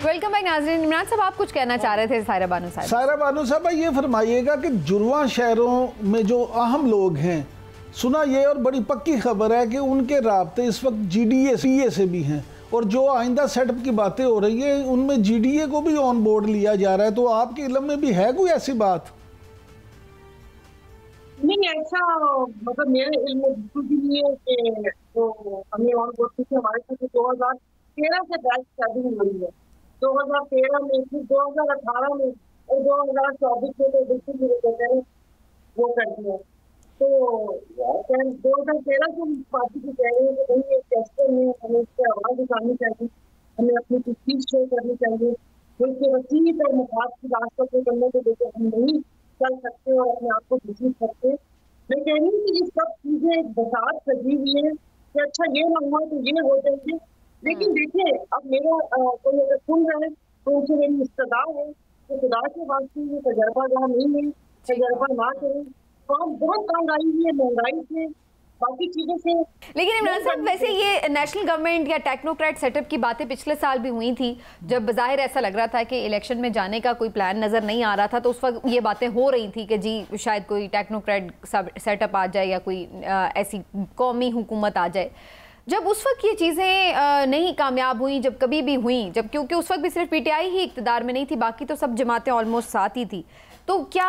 A: वेलकम बैक नाज़रीन। इमरान साहब, आप कुछ कहना चाह रहे थे सायरा बानो साहब।
B: सायरा बानो साहब, ये फरमाइएगा कि जुड़वा शहरों में जो अहम लोग हैं, सुना ये और बड़ी पक्की खबर है कि उनके राब्ते इस वक्त GDA CA से भी हैं, और जो आइंदा सेटअप की बातें हो रही है उनमें GDA को भी ऑन बोर्ड लिया जा रहा है। तो आपके इल्म में भी है कोई ऐसी बात?
C: नहीं, ऐसा मतलब मेरे इल्म में बिल्कुल भी नहीं है कि तो हमें ऑन बोर्ड से हमारे साथ 2013 से बैच शादी हुई है। 2013 में, फिर 2018 में और 2024 में तो बिल्कुल मेरे कहते हैं वो कर दिया। तो 2013 से पार्टी को कह रहे हैं कि भाई एक टेस्टर में हमें इस पर आवाज़ उठानी चाहिए, हमें अपनी तस्वीर शो करनी चाहिए, उसके वसीयत और मुखात की रास्ते को करने को लेकर हम नहीं चल सकते और अपने आप को बिजी करते। मैं कह रही हूँ कि ये सब चीज़ें एक बसात सजी हुई है कि अच्छा ये ना हुआ तो ये हो जाएंगे। लेकिन देखिए, अब मेरा कोई अगर सुन रहे हैं तो उनसे मेरी इस्तदा है कि खुदा के वास्ते ये तजर्बा जहाँ नहीं है, तजर्बा ना करें। तो हम बहुत तंग आई हुई है महंगाई से, बाकी चीज़ों से।
A: लेकिन इमरान साहब, वैसे ये नेशनल गवर्नमेंट या टेक्नोक्रेट सेटअप की बातें पिछले साल भी हुई थी, जब ज़ाहिर ऐसा लग रहा था कि इलेक्शन में जाने का कोई प्लान नज़र नहीं आ रहा था। तो उस वक्त ये बातें हो रही थी कि जी शायद कोई टेक्नोक्रेट सेटअप आ जाए या कोई ऐसी कौमी हुकूमत आ जाए। जब उस वक्त ये चीज़ें नहीं कामयाब हुई, जब कभी भी हुई, जब क्योंकि उस वक्त भी सिर्फ PTI ही इक़्तिदार में नहीं थी, बाकी तो सब जमातें ऑलमोस्ट साथ ही थी। तो क्या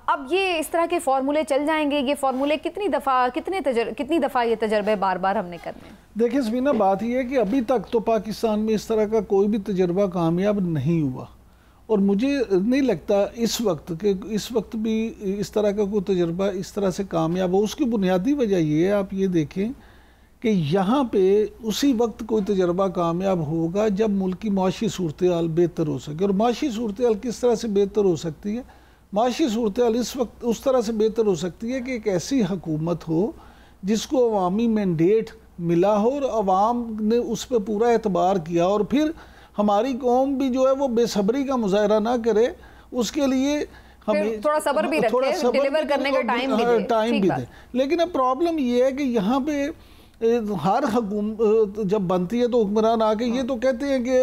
A: अब ये इस तरह के फार्मूले चल जाएंगे? ये फार्मूले कितनी दफ़ा ये तजर्बे बार बार हमने करने?
B: देखिए समीना, बात यह है कि अभी तक तो पाकिस्तान में इस तरह का कोई भी तजर्बा कामयाब नहीं हुआ, और मुझे नहीं लगता इस वक्त भी इस तरह का कोई तजर्बा इस तरह से कामयाब हो। उसकी बुनियादी वजह ये है, आप ये देखें कि यहाँ पे उसी वक्त कोई तजर्बा कामयाब होगा जब मुल्क की माशी सूरत हाल बेहतर हो सके। और माशी सूरत हाल किस तरह से बेहतर हो सकती है? माशी सूरत हाल इस वक्त उस तरह से बेहतर हो सकती है कि एक ऐसी हुकूमत हो जिसको अवामी मैंडेट मिला हो और अवाम ने उस पर पूरा एतबार किया, और फिर हमारी कौम भी जो है वो बेसब्री का मुजाहरा ना करे, उसके लिए हमें
A: थोड़ा सब्र भी रखें, डिलीवर करने का टाइम भी दे।
B: लेकिन अब प्रॉब्लम ये है कि यहाँ पे हर हुकूमत जब बनती है तो हुक्मरान आके ये तो कहते हैं कि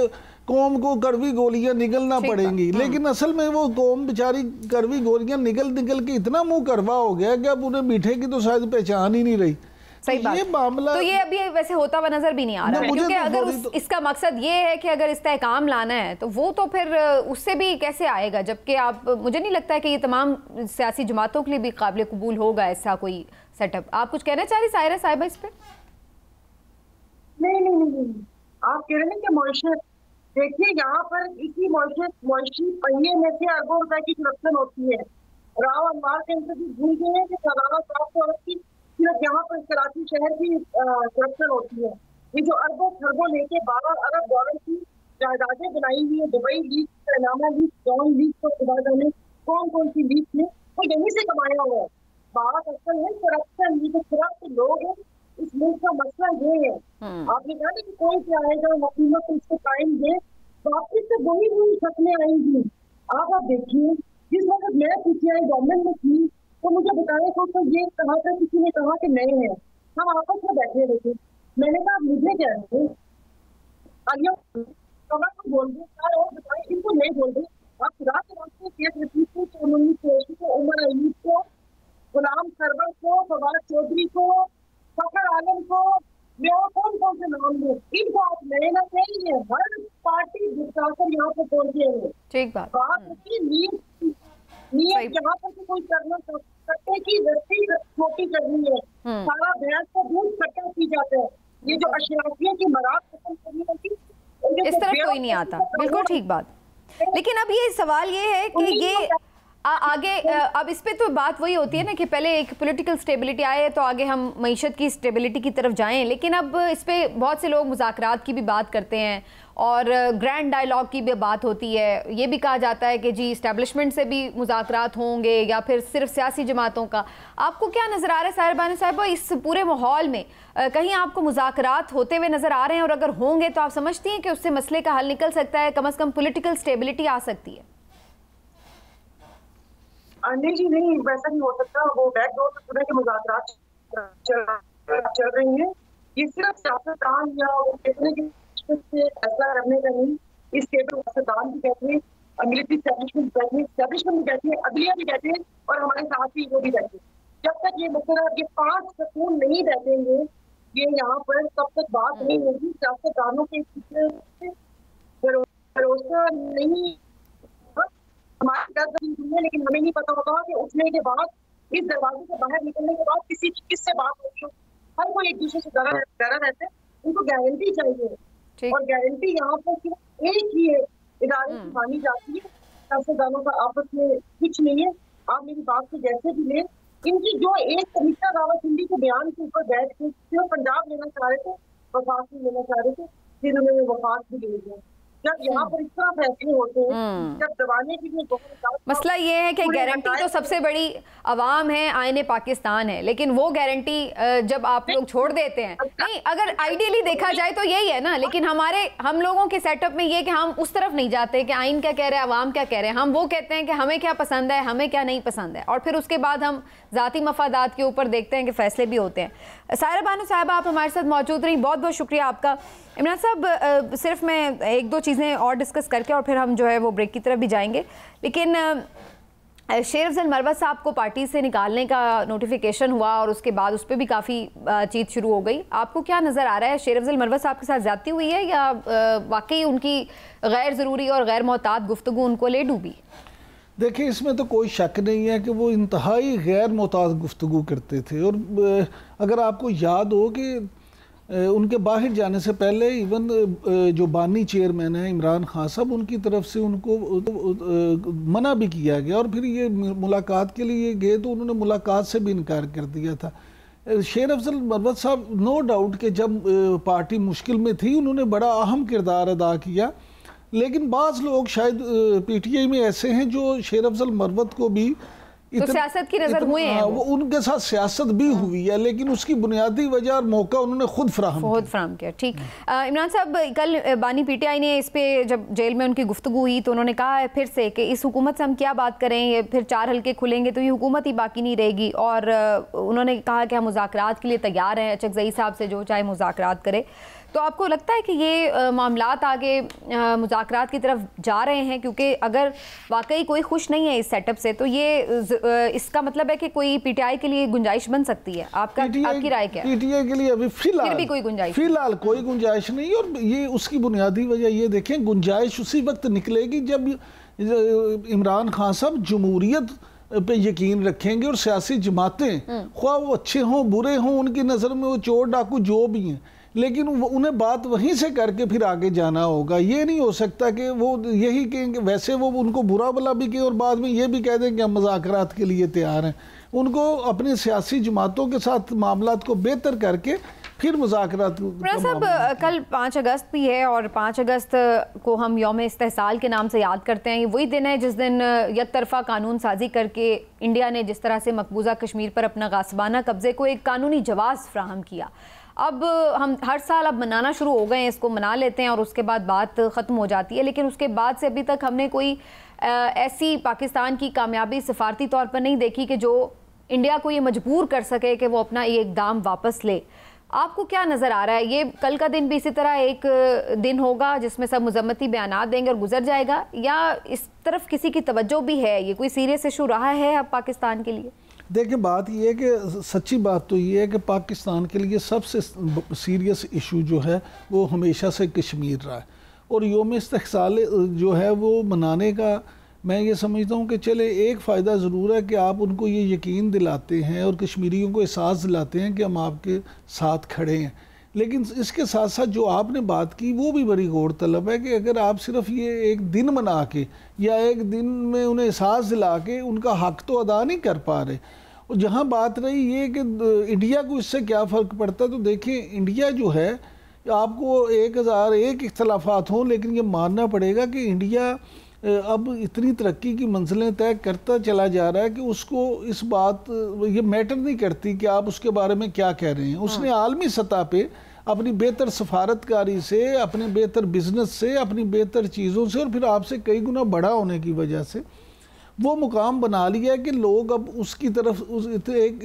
B: कौम को कड़वी गोलियां निगलना पड़ेंगी, लेकिन असल में वो कौम बेचारी कड़वी गोलियां निगल के इतना मुंह करवा हो गया कि अब उन्हें मीठे की तो शायद पहचान ही नहीं रही।
A: सही बात। ये मामला तो ये अभी वैसे होता हुआ नजर भी नहीं आ रहा है, क्योंकि अगर इसका मकसद ये है कि अगर इस्तेहकाम लाना है तो वो तो फिर उससे भी कैसे आएगा, जबकि आप मुझे नहीं लगता है कि ये तमाम सियासी जमातों के लिए भी काबिल कबूल होगा ऐसा कोई सेटअप। आप कुछ कहना चाह रही सायरा साहिबा इस पर?
C: नहीं, आप कह रहे हैं कि मॉइशर, देखिए यहाँ पर इसी मॉइशी पहिए में से अरबों रुपए की करप्शन होती है। राव अनवार के इंटरव्यू भूल गए हैं कि सलाना 700 अरब की सिर्फ यहाँ पर कराची शहर की करप्शन होती है। ये जो अरबों खरबों लेके 12 अरब डॉलर की जायदादें बनाई हुई है, Dubai league, Panama league, John league, तो खुदा जाने कौन सी लीग में, वो यहीं से कमाया हुआ है। बात असल है करप्शन, ये जो करप्ट लोग हैं इस मुल्क का मसला ये है। आपने कहा कि कोई क्या आएगा हुकूमत को इसको टाइम दे, वापिस से वही शक्लें आएंगी। आप देखिए, जिस वक्त मैं PTI गवर्नमेंट में थी तो मुझे बताया तो ये कहा था, किसी ने कहा कि नहीं है, हम आपस में बैठे रहे थे। मैंने कहा मुझे क्या है, को बोल दे और बताए, इनको नहीं बोल दे। आप खुदा के वास्ते केस रफीक को, सोनमी कुरैशी को, उमर अयूब को, गुलाम सरवर को, फवाद चौधरी को, फखर आलम को, मैं कौन से नाम दूं, इनको आप लेना चाहिए। हर पार्टी जिताकर यहाँ पे पहुंचे हैं।
A: ठीक बात।
C: नीयत यहाँ करके कोई करना कट्टे की रस्सी छोटी करनी है, सारा भैंस का दूध कट्टा पी जाता है। ये जो अशराफिया की मराद खत्म करनी होगी,
A: इस तरफ कोई नहीं आता। बिल्कुल ठीक बात। लेकिन अब ये सवाल ये है कि ये आगे अब इस पे तो बात वही होती है ना कि पहले एक पॉलिटिकल स्टेबिलिटी आए तो आगे हम मईशत की स्टेबिलिटी की तरफ जाएं, लेकिन अब इस पे बहुत से लोग मुज़ाकरात की भी बात करते हैं और ग्रैंड डायलॉग की भी बात होती है। ये भी कहा जाता है कि जी इस्टेब्लिशमेंट से भी मुज़ाकरात होंगे या फिर सिर्फ सियासी जमातों का। आपको क्या नज़र आ रहा है साहिर बानो साहिबा इस पूरे माहौल में? कहीं आपको मुज़ाकरात होते हुए नज़र आ रहे हैं, और अगर होंगे तो आप समझती हैं कि उससे मसले का हल निकल सकता है, कम से कम पॉलिटिकल स्टेबिलिटी आ सकती है?
C: नहीं जी नहीं, वैसा नहीं हो सकता। वो बैकडोर से सुने के मुज़ाकरात चल रही हैं। ये सिर्फ सियासतदान या वो कहने की से फैसला करने का नहीं, इस टेबल सियासतदान भी बैठे हैं, मिलिट्री एस्टेब्लिशमेंट भी बैठे हैं, अदलिया भी बैठे हैं और हमारे साथ ही वो भी बैठे हैं। जब तक ये मसला ये 5 सकून नहीं बैठेंगे ये यहाँ पर, तब तक बात नहीं होगी। सियासतदानों के भरोसा नहीं, हमारी 10 दिन है, लेकिन हमें नहीं पता होगा कि उठने के बाद इस दरवाजे से बाहर निकलने के बाद किससे बात होगी। हर कोई एक दूसरे से डरा रहता है, उनको गारंटी चाहिए और गारंटी यहाँ पर सिर्फ एक ही है, इदारे की मानी जाती है। सियासतदानों का आपस में कुछ नहीं है। आप मेरी बात को जैसे भी लें, इनकी जो एक कमिश्नर रावत हिंदी के बयान के ऊपर बैठ के सिर्फ पंजाब लेना चाह रहे थे, वफाक भी लेना चाह रहे थे, फिर उन्होंने वफाक भी ले लिया। जब यहाँ पर इस तरह फैसले होते हैं, जब दबाने के लिए
A: मसला ये है कि गारंटी तो सबसे बड़ी अवाम है, आईने पाकिस्तान है, लेकिन वो गारंटी जब आप लोग छोड़ देते हैं, नहीं अगर आइडियली देखा जाए तो यही है ना, लेकिन हम लोगों के सेटअप में ये कि हम उस तरफ नहीं जाते कि आइन क्या कह रहे हैं, अवाम क्या कह रहे हैं। हम वो कहते हैं कि हमें क्या पसंद है, हमें क्या नहीं पसंद है, और फिर उसके बाद हम ज़ाती मफादात के ऊपर देखते हैं कि फैसले भी होते हैं। साहिरा बानो साहिबा आप हमारे साथ मौजूद रही, बहुत बहुत शुक्रिया आपका। इमरान साहब सिर्फ मैं एक दो चीज़ें और डिस्कस करके और फिर हम जो है वो ब्रेक की तरफ भी जाएंगे, लेकिन शेर अफजल मरवत साहब को पार्टी से निकालने का नोटिफिकेशन हुआ और उसके बाद उस पर भी काफ़ी बातचीत शुरू हो गई। आपको क्या नज़र आ रहा है, शेर अफजल मरवत साहब के साथ ज़्यादती हुई है या वाकई उनकी गैर ज़रूरी और गैर मोहतात गुफ्तगू उनको ले डूबी?
B: देखिए, इसमें तो कोई शक नहीं है कि वो इंतहाई गैर मोहतात गुफ्तगू करते थे, और अगर आपको याद हो कि उनके बाहर जाने से पहले इवन जो बानी चेयरमैन है इमरान खान साहब, उनकी तरफ से उनको मना भी किया गया, और फिर ये मुलाकात के लिए गए तो उन्होंने मुलाकात से भी इनकार कर दिया था। शेर अफजल मरवत साहब नो डाउट कि जब पार्टी मुश्किल में थी उन्होंने बड़ा अहम किरदार अदा किया, लेकिन बाज़ लोग शायद पीटीआई में ऐसे हैं जो शेर अफजल मरवत को भी
A: तो सियासत की नजर हुए हैं,
B: वो उनके साथ सियासत भी हुई है, लेकिन उसकी बुनियादी वजह और मौका उन्होंने खुद फराहम किया।
A: ठीक। इमरान साहब, कल बानी पीटीआई ने इस पे जब जेल में उनकी गुफ्तगू हुई तो उन्होंने कहा है फिर से कि इस हुकूमत से हम क्या बात करें, ये फिर 4 हल्के खुलेंगे तो ये हुकूमत ही बाकी नहीं रहेगी, और उन्होंने कहा कि हम मुज़ाकरात के लिए तैयार हैं, चकज़ई साहब से जो चाहे मुज़ाकरात करे। तो आपको लगता है कि ये मामलात आगे मुज़ाकरात की तरफ जा रहे हैं? क्योंकि अगर वाकई कोई खुश नहीं है इस सेटअप से तो ये इसका मतलब है कि कोई पीटीआई के लिए गुंजाइश बन सकती है। आपकी राय क्या है?
B: पीटीआई के लिए अभी फिलहाल भी कोई गुंजाइश नहीं, और ये उसकी बुनियादी वजह ये देखें, गुंजाइश उसी वक्त निकलेगी जब इमरान खान साहब जमहूरियत पे यकीन रखेंगे और सियासी जमातें ख्वाह वो अच्छे हों बुरे हों, उनकी नज़र में वो चोर डाकू जो भी हैं, लेकिन उन्हें बात वहीं से करके फिर आगे जाना होगा। ये नहीं हो सकता कि वो यही कहेंगे, वैसे वो उनको बुरा भला भी कहें और बाद में ये भी कह दें कि हम मुज़ाकरात के लिए तैयार हैं। उनको अपनी सियासी जमातों के साथ मामलात को बेहतर करके फिर मुज़ाकरात।
A: साहब, कल 5 अगस्त भी है और 5 अगस्त को हम यौम इस्तेहसाल के नाम से याद करते हैं। ये वही दिन है जिस दिन एक तरफा कानून साजी करके इंडिया ने जिस तरह से मकबूजा कश्मीर पर अपना गासबाना कब्जे को एक कानूनी जवाज़ फ्राहम किया। अब हम हर साल अब मनाना शुरू हो गए हैं, इसको मना लेते हैं और उसके बाद बात ख़त्म हो जाती है, लेकिन उसके बाद से अभी तक हमने कोई ऐसी पाकिस्तान की कामयाबी सिफारती तौर पर नहीं देखी कि जो इंडिया को ये मजबूर कर सके कि वो अपना ये इक़दाम वापस ले। आपको क्या नज़र आ रहा है, ये कल का दिन भी इसी तरह एक दिन होगा जिसमें सब मजम्मती बयानात देंगे और गुजर जाएगा, या इस तरफ किसी की तवज्जो भी है, ये कोई सीरियस इशू रहा है अब पाकिस्तान के लिए?
B: देखिए, बात यह है कि सच्ची बात तो ये है कि पाकिस्तान के लिए सबसे सीरियस इशू जो है वो हमेशा से कश्मीर रहा है, और यौम इस्तेहसाल जो है वो मनाने का मैं ये समझता हूँ कि चले एक फ़ायदा ज़रूर है कि आप उनको ये यकीन दिलाते हैं और कश्मीरियों को एहसास दिलाते हैं कि हम आपके साथ खड़े हैं। लेकिन इसके साथ साथ जो आपने बात की वो भी बड़ी गौर तलब है कि अगर आप सिर्फ ये एक दिन मना के या एक दिन में उन्हें एहसास दिला के उनका हक तो अदा नहीं कर पा रहे। और जहाँ बात रही ये कि इंडिया को इससे क्या फ़र्क पड़ता है, तो देखिए इंडिया जो है, आपको 1001 इख्तलाफात हों, लेकिन ये मानना पड़ेगा कि इंडिया अब इतनी तरक्की की मंजिलें तय करता चला जा रहा है कि उसको इस बात ये मैटर नहीं करती कि आप उसके बारे में क्या कह रहे हैं। उसने आलमी सतह पे अपनी बेहतर सफारतकारी से, अपने बेहतर बिजनेस से, अपनी बेहतर चीज़ों से और फिर आपसे कई गुना बड़ा होने की वजह से वो मुकाम बना लिया है कि लोग अब उसकी तरफ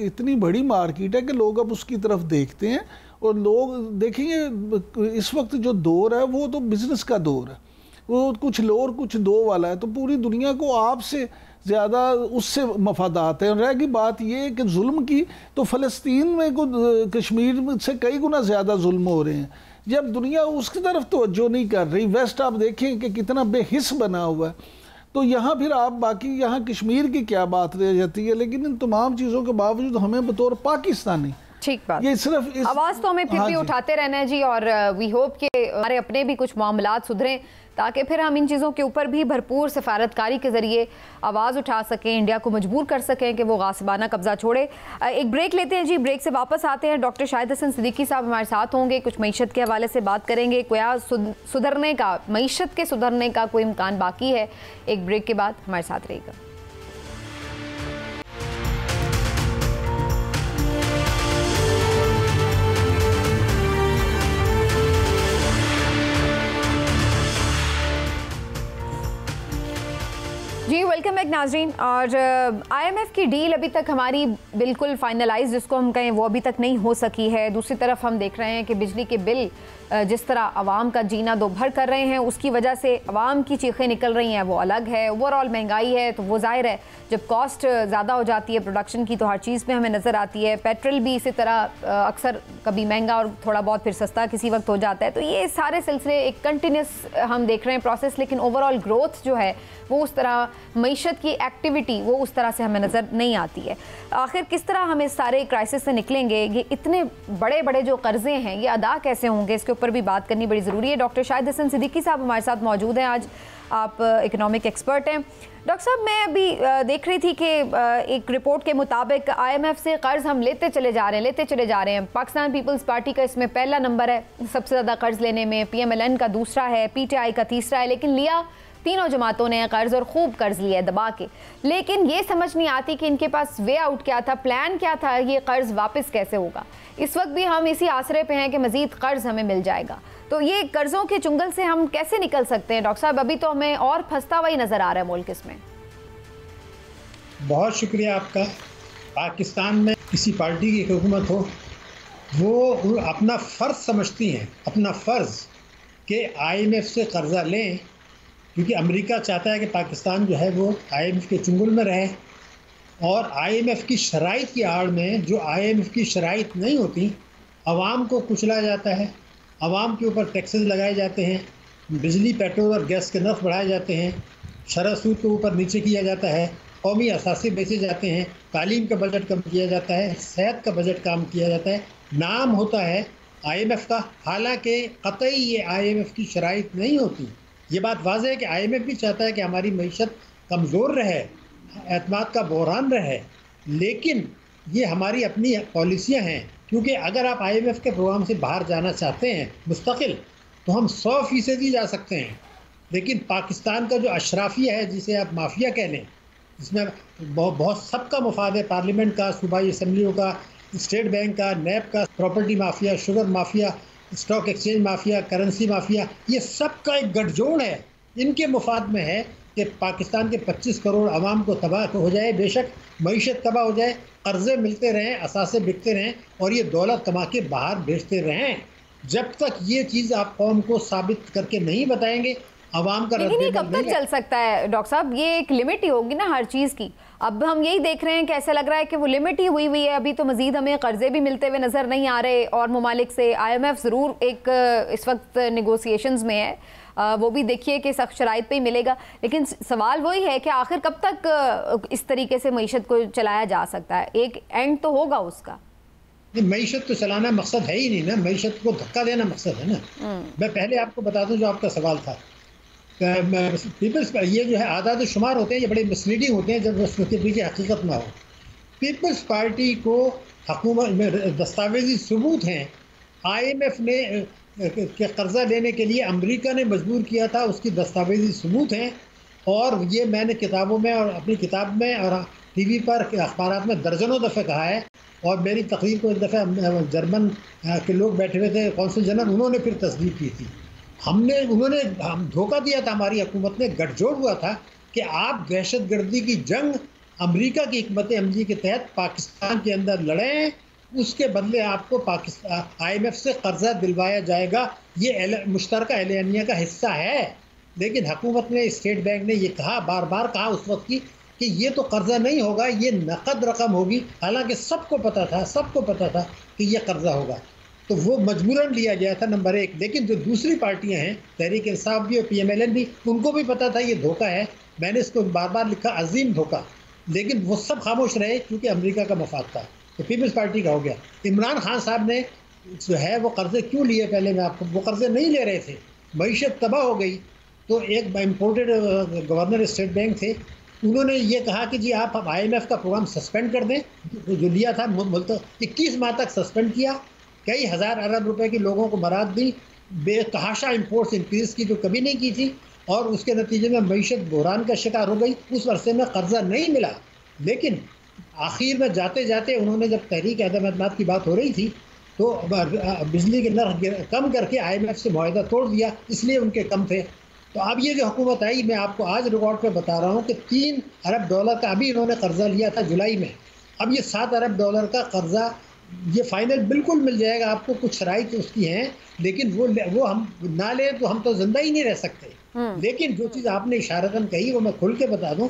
B: इतनी बड़ी मार्केट है कि लोग अब उसकी तरफ देखते हैं। और लोग देखेंगे इस वक्त जो दौर है वो तो बिज़नेस का दौर है, वो कुछ लो और कुछ दो वाला है। तो पूरी दुनिया को आपसे ज़्यादा उससे मफादात है। रह गई बात ये कि जुल्म की, तो फ़लस्तीन में कश्मीर से कई गुना ज़्यादा जुल्म हो रहे हैं। जब दुनिया उसकी तरफ तवज्जो नहीं कर रही, वेस्ट आप देखें कि कितना बेहिस बना हुआ है, तो यहाँ फिर आप बाकी यहाँ कश्मीर की क्या बात रह जाती है। लेकिन इन तमाम चीज़ों के बावजूद हमें बतौर पाकिस्तानी,
A: ठीक बात,
B: ये सिर्फ
A: आवाज़ तो हमें फिर भी उठाते रहना है जी। और वी होप कि हमारे अपने भी कुछ मामलात सुधरें ताकि फिर हम इन चीज़ों के ऊपर भी भरपूर सफारतकारी के ज़रिए आवाज़ उठा सकें, इंडिया को मजबूर कर सकें कि वो गासिबाना कब्ज़ा छोड़े। एक ब्रेक लेते हैं जी, ब्रेक से वापस आते हैं। डॉक्टर शाहिद हसन सिद्दीकी साहब हमारे साथ होंगे, कुछ मईशत के हवाले से बात करेंगे। क्या सुधरने का, मईशत के सुधरने का कोई इम्कान बाकी है? एक ब्रेक के बाद हमारे साथ रहेगा। जी वेलकम बैक नाजरीन। और IMF की डील अभी तक हमारी बिल्कुल फाइनलाइज जिसको हम कहें वो अभी तक नहीं हो सकी है। दूसरी तरफ हम देख रहे हैं कि बिजली के बिल जिस तरह आवाम का जीना दो भर कर रहे हैं, उसकी वजह से आवाम की चीखें निकल रही हैं, वो अलग है। ओवरऑल महंगाई है तो वो ज़ाहिर है जब कॉस्ट ज़्यादा हो जाती है प्रोडक्शन की तो हर चीज़ में हमें नज़र आती है। पेट्रोल भी इसी तरह अक्सर कभी महंगा और थोड़ा बहुत फिर सस्ता किसी वक्त हो जाता है। तो ये सारे सिलसिले एक कंटिन्यूस हम देख रहे हैं प्रोसेस, लेकिन ओवरऑल ग्रोथ जो है वो उस तरह, मईशत की एक्टिविटी वो उस तरह से हमें नज़र नहीं आती है। आखिर किस तरह हम इस सारे क्राइसिस से निकलेंगे, ये इतने बड़े बड़े जो कर्जे हैं ये अदा कैसे होंगे, इसके ऊपर भी बात करनी बड़ी ज़रूरी है। डॉक्टर शाहिद हसन सिद्दीकी साहब हमारे साथ मौजूद हैं आज, आप इकोनॉमिक एक्सपर्ट हैं। डॉक्टर साहब, मैं अभी देख रही थी कि एक रिपोर्ट के मुताबिक IMF से कर्ज हम लेते चले जा रहे हैं। पाकिस्तान पीपल्स पार्टी का इसमें पहला नंबर है सबसे ज़्यादा कर्ज लेने में, PMLN का दूसरा है, PTI का तीसरा है, लेकिन लिया तीनों जमातों ने कर्ज और खूब कर्ज लिया दबा के। लेकिन ये समझ नहीं आती कि इनके पास वे आउट क्या था, प्लान क्या था, ये कर्ज वापस कैसे होगा। इस वक्त भी हम इसी आसरे पे हैं कि मजीद कर्ज हमें मिल जाएगा। तो ये कर्जों के चुंगल से हम कैसे निकल सकते हैं डॉक्टर साहब? अभी तो हमें और फंसता हुआ ही नजर आ रहा है मुल्क इसमें।
D: बहुत शुक्रिया आपका। पाकिस्तान में किसी पार्टी की हुकूमत हो, वो अपना फ़र्ज समझती हैं, अपना फ़र्ज़ कि IMF से कर्जा लें, क्योंकि अमेरिका चाहता है कि पाकिस्तान जो है वो IMF के चुंगल में रहे। और IMF की शराइत की आड़ में, जो IMF की शराइत नहीं होती, आवाम को कुचला जाता है, आवाम के ऊपर टैक्सेस लगाए जाते हैं, बिजली, पेट्रोल और गैस के नर्फ बढ़ाए जाते हैं, शरह सूद को ऊपर नीचे किया जाता है, कौमी असासे बेचे जाते हैं, तालीम का बजट कम किया जाता है, सेहत का बजट कम किया जाता है। नाम होता है IMF का, हालांकि कतई ये IMF की शराइत नहीं होती। ये बात वाज़ेह है कि IMF भी चाहता है कि हमारी मईशत कमज़ोर रहे, एतमाद का बहरान रहे, लेकिन ये हमारी अपनी पॉलिसियाँ हैं। क्योंकि अगर आप IMF के प्रोग्राम से बाहर जाना चाहते हैं मुस्तकिल, तो हम 100% जा सकते हैं। लेकिन पाकिस्तान का जो अशराफिया है, जिसे आप माफिया कह लें, जिसमें बहुत सबका मुफाद है, पार्लियामेंट का, सूबाई असम्बलियों का, स्टेट बैंक का, NAP का, property mafia, sugar mafia, stock exchange mafia, currency mafia, ये सब का एक गठजोड़ है। इनके मुफाद में है कि पाकिस्तान के 25 करोड़ आवाम को तबाह हो जाए, बेशक मईशत तबाह हो जाए, कर्जे मिलते रहें, असासे बिकते रहें और ये दौलत कमा के बाहर भेजते रहें। जब तक ये चीज़ आप कौम को साबित करके नहीं बताएंगे, आवाम का
A: लेकिन ये कब तक चल सकता है डॉक्टर साहब? ये एक लिमिट ही होगी ना हर चीज़ की। अब हम यही देख रहे हैं कि ऐसा लग रहा है कि वो लिमिट ही हुई है। अभी तो मजीद हमें कर्जे भी मिलते हुए नज़र नहीं आ रहे और ममालिक से। IMF ज़रूर एक इस वक्त नेगोशिएशंस में है, वो भी देखिए कि सख्त शराइत पे ही मिलेगा। लेकिन सवाल वही है कि आखिर कब तक इस तरीके से मईशत को चलाया जा सकता है, एक एंड तो होगा उसका।
D: मईशत तो चलाना मकसद है ही नहीं ना, मईशत को धक्का देना मकसद है ना। मैं पहले आपको बता दूं जो आपका सवाल था, पीपल्स ये जो है आदाद शुमार होते हैं, ये बड़े मिसलीडिंग होते हैं जब उसके पीछे हकीकत ना हो। पीपल्स पार्टी को हुकूमत में दस्तावेजी सबूत हैं, IMF ने के कर्जा लेने के लिए अमेरिका ने मजबूर किया था, उसकी दस्तावेजी सबूत हैं। और ये मैंने किताबों में और अपनी किताब में और TV पर अखबारात में दर्जनों दफ़े कहा है। और मेरी तकरीर को एक दफ़ा जर्मन के लोग बैठे हुए थे, कौंसिल जनरल, उन्होंने फिर तस्दीक की थी। उन्होंने धोखा दिया था, हमारी हुकूमत ने गठजोड़ हुआ था कि आप दहशतगर्दी की जंग अमेरिका की हिकमत अमली के तहत पाकिस्तान के अंदर लड़ें, उसके बदले आपको IMF से कर्जा दिलवाया जाएगा। ये मुश्तरका एलानिया का हिस्सा है। लेकिन हुकूमत ने, स्टेट बैंक ने ये कहा, बार बार कहा उस वक्त की, कि ये तो कर्जा नहीं होगा, ये नकद रकम होगी। हालांकि सबको पता था कि ये कर्जा होगा। तो वो मजबूरन लिया गया था, नंबर एक। लेकिन जो दूसरी पार्टियां हैं, तहरीक इंसाफ भी और PMLN भी, उनको भी पता था ये धोखा है। मैंने इसको बार बार लिखा, अजीम धोखा। लेकिन वो सब खामोश रहे क्योंकि अमेरिका का मफाद था। तो पीपल्स पार्टी का हो गया। इमरान खान साहब ने जो है वो कर्जे क्यों लिए, पहले मैं आपको, वो कर्जे नहीं ले रहे थे, मईशत तबाह हो गई। तो एक इम्पोर्टेड गवर्नर स्टेट बैंक थे, उन्होंने ये कहा कि जी आप IMF का प्रोग्राम सस्पेंड कर दें, जो लिया था 21 माह तक सस्पेंड किया, कई हज़ार अरब रुपए की लोगों को मराद दी, बेतहाशा इंपोर्ट्स इंक्रीज़ की जो कभी नहीं की थी, और उसके नतीजे में मईशत बहरान का शिकार हो गई। उस अरसे में कर्जा नहीं मिला। लेकिन आखिर में जाते जाते उन्होंने, जब तहरीक अदम एतमाद की बात हो रही थी, तो बिजली के नर्ख कम करके IMF से मुआहदा तोड़ दिया, इसलिए उनके कम थे। तो अब ये जो हुकूमत आई, मैं आपको आज रिकॉर्ड पे बता रहा हूँ कि $3 अरब का अभी इन्होंने कर्जा लिया था जुलाई में। अब ये $7 अरब का कर्जा, ये फाइनल बिल्कुल मिल जाएगा आपको। कुछ शराइत उसकी हैं, लेकिन वो हम ना लें तो हम तो जिंदा ही नहीं रह सकते। लेकिन जो चीज़ आपने इशारतन कही वो मैं खुल के बता दूँ,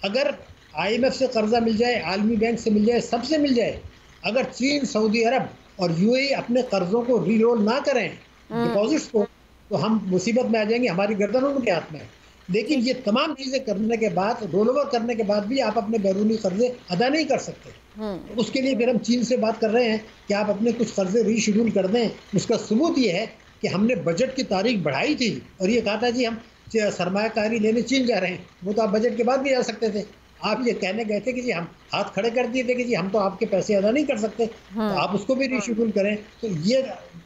D: अगर IMF से कर्जा मिल जाए, आलमी बैंक से मिल जाए, सबसे मिल जाए, अगर चीन, सऊदी अरब और UAE अपने कर्जों को रीरोल ना करें, डिपॉजिट्स को, तो हम मुसीबत में आ जाएंगे, हमारी गर्दन उनके हाथ में। लेकिन ये तमाम चीज़ें करने के बाद, रोल ओवर करने के बाद भी आप अपने बैरूनी कर्जे अदा नहीं कर सकते। उसके लिए फिर हम चीन से बात कर रहे हैं कि आप अपने कुछ कर्जे रीशेड्यूल कर दें। उसका सबूत ये है कि हमने बजट की तारीख बढ़ाई थी और ये कहा था जी हम सरमायाकारी लेने चीन जा रहे हैं। वो तो आप बजट के बाद भी जा सकते थे। आप ये कहने गए थे कि जी हम हाथ खड़े कर दिए थे कि जी हम तो आपके पैसे अदा नहीं कर सकते, तो आप उसको भी रीशेड्यूल करें। तो ये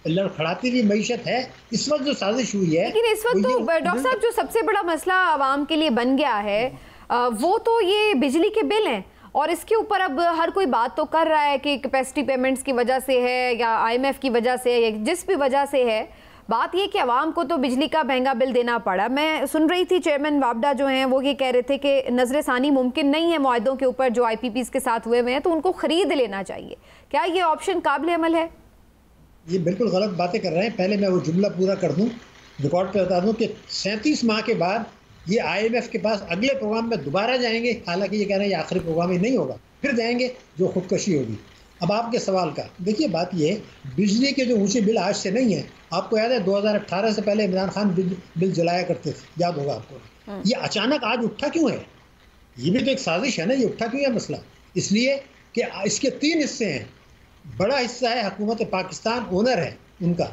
D: लड़खड़ाती हुई मईशत है। इस वक्त जो साजिश हुई है,
A: लेकिन इस वक्त तो डॉक्टर साहब जो सबसे बड़ा मसला आवाम के लिए बन गया है वो तो ये बिजली के बिल हैं। और इसके ऊपर अब हर कोई बात तो कर रहा है कि कैपेसिटी पेमेंट्स की वजह से है या IMF की वजह से या जिस भी वजह से है, बात ये कि आवाम को तो बिजली का महंगा बिल देना पड़ा। मैं सुन रही थी चेयरमैन वापडा जो हैं वो ये कह रहे थे कि नजरसानी मुमकिन नहीं है मुआहदों के ऊपर जो IPPs के साथ हुए हैं, तो उनको खरीद लेना चाहिए। क्या ये ऑप्शन काबिल अमल है?
D: ये बिल्कुल गलत बातें कर रहे हैं। पहले मैं वो जुमला पूरा कर दूं, रिकॉर्ड पे बता दूं कि 37 माह के बाद ये IMF के पास अगले प्रोग्राम में दोबारा जाएंगे। हालांकि ये कह रहे हैं ये आखिरी प्रोग्राम ही नहीं होगा, फिर जाएंगे जो खुदकशी होगी। अब आपके सवाल का देखिए, बात ये है, बिजली के जो ऊंचे बिल आज से नहीं है। आपको याद है 2018 से पहले इमरान खान बिल जलाया करते थे, याद होगा आपको। ये अचानक आज उठा क्यों है? ये भी तो एक साजिश है ना। ये उठा क्यों है मसला? इसलिए कि इसके 3 हिस्से हैं। बड़ा हिस्सा है हुकूमत पाकिस्तान, ओनर है उनका।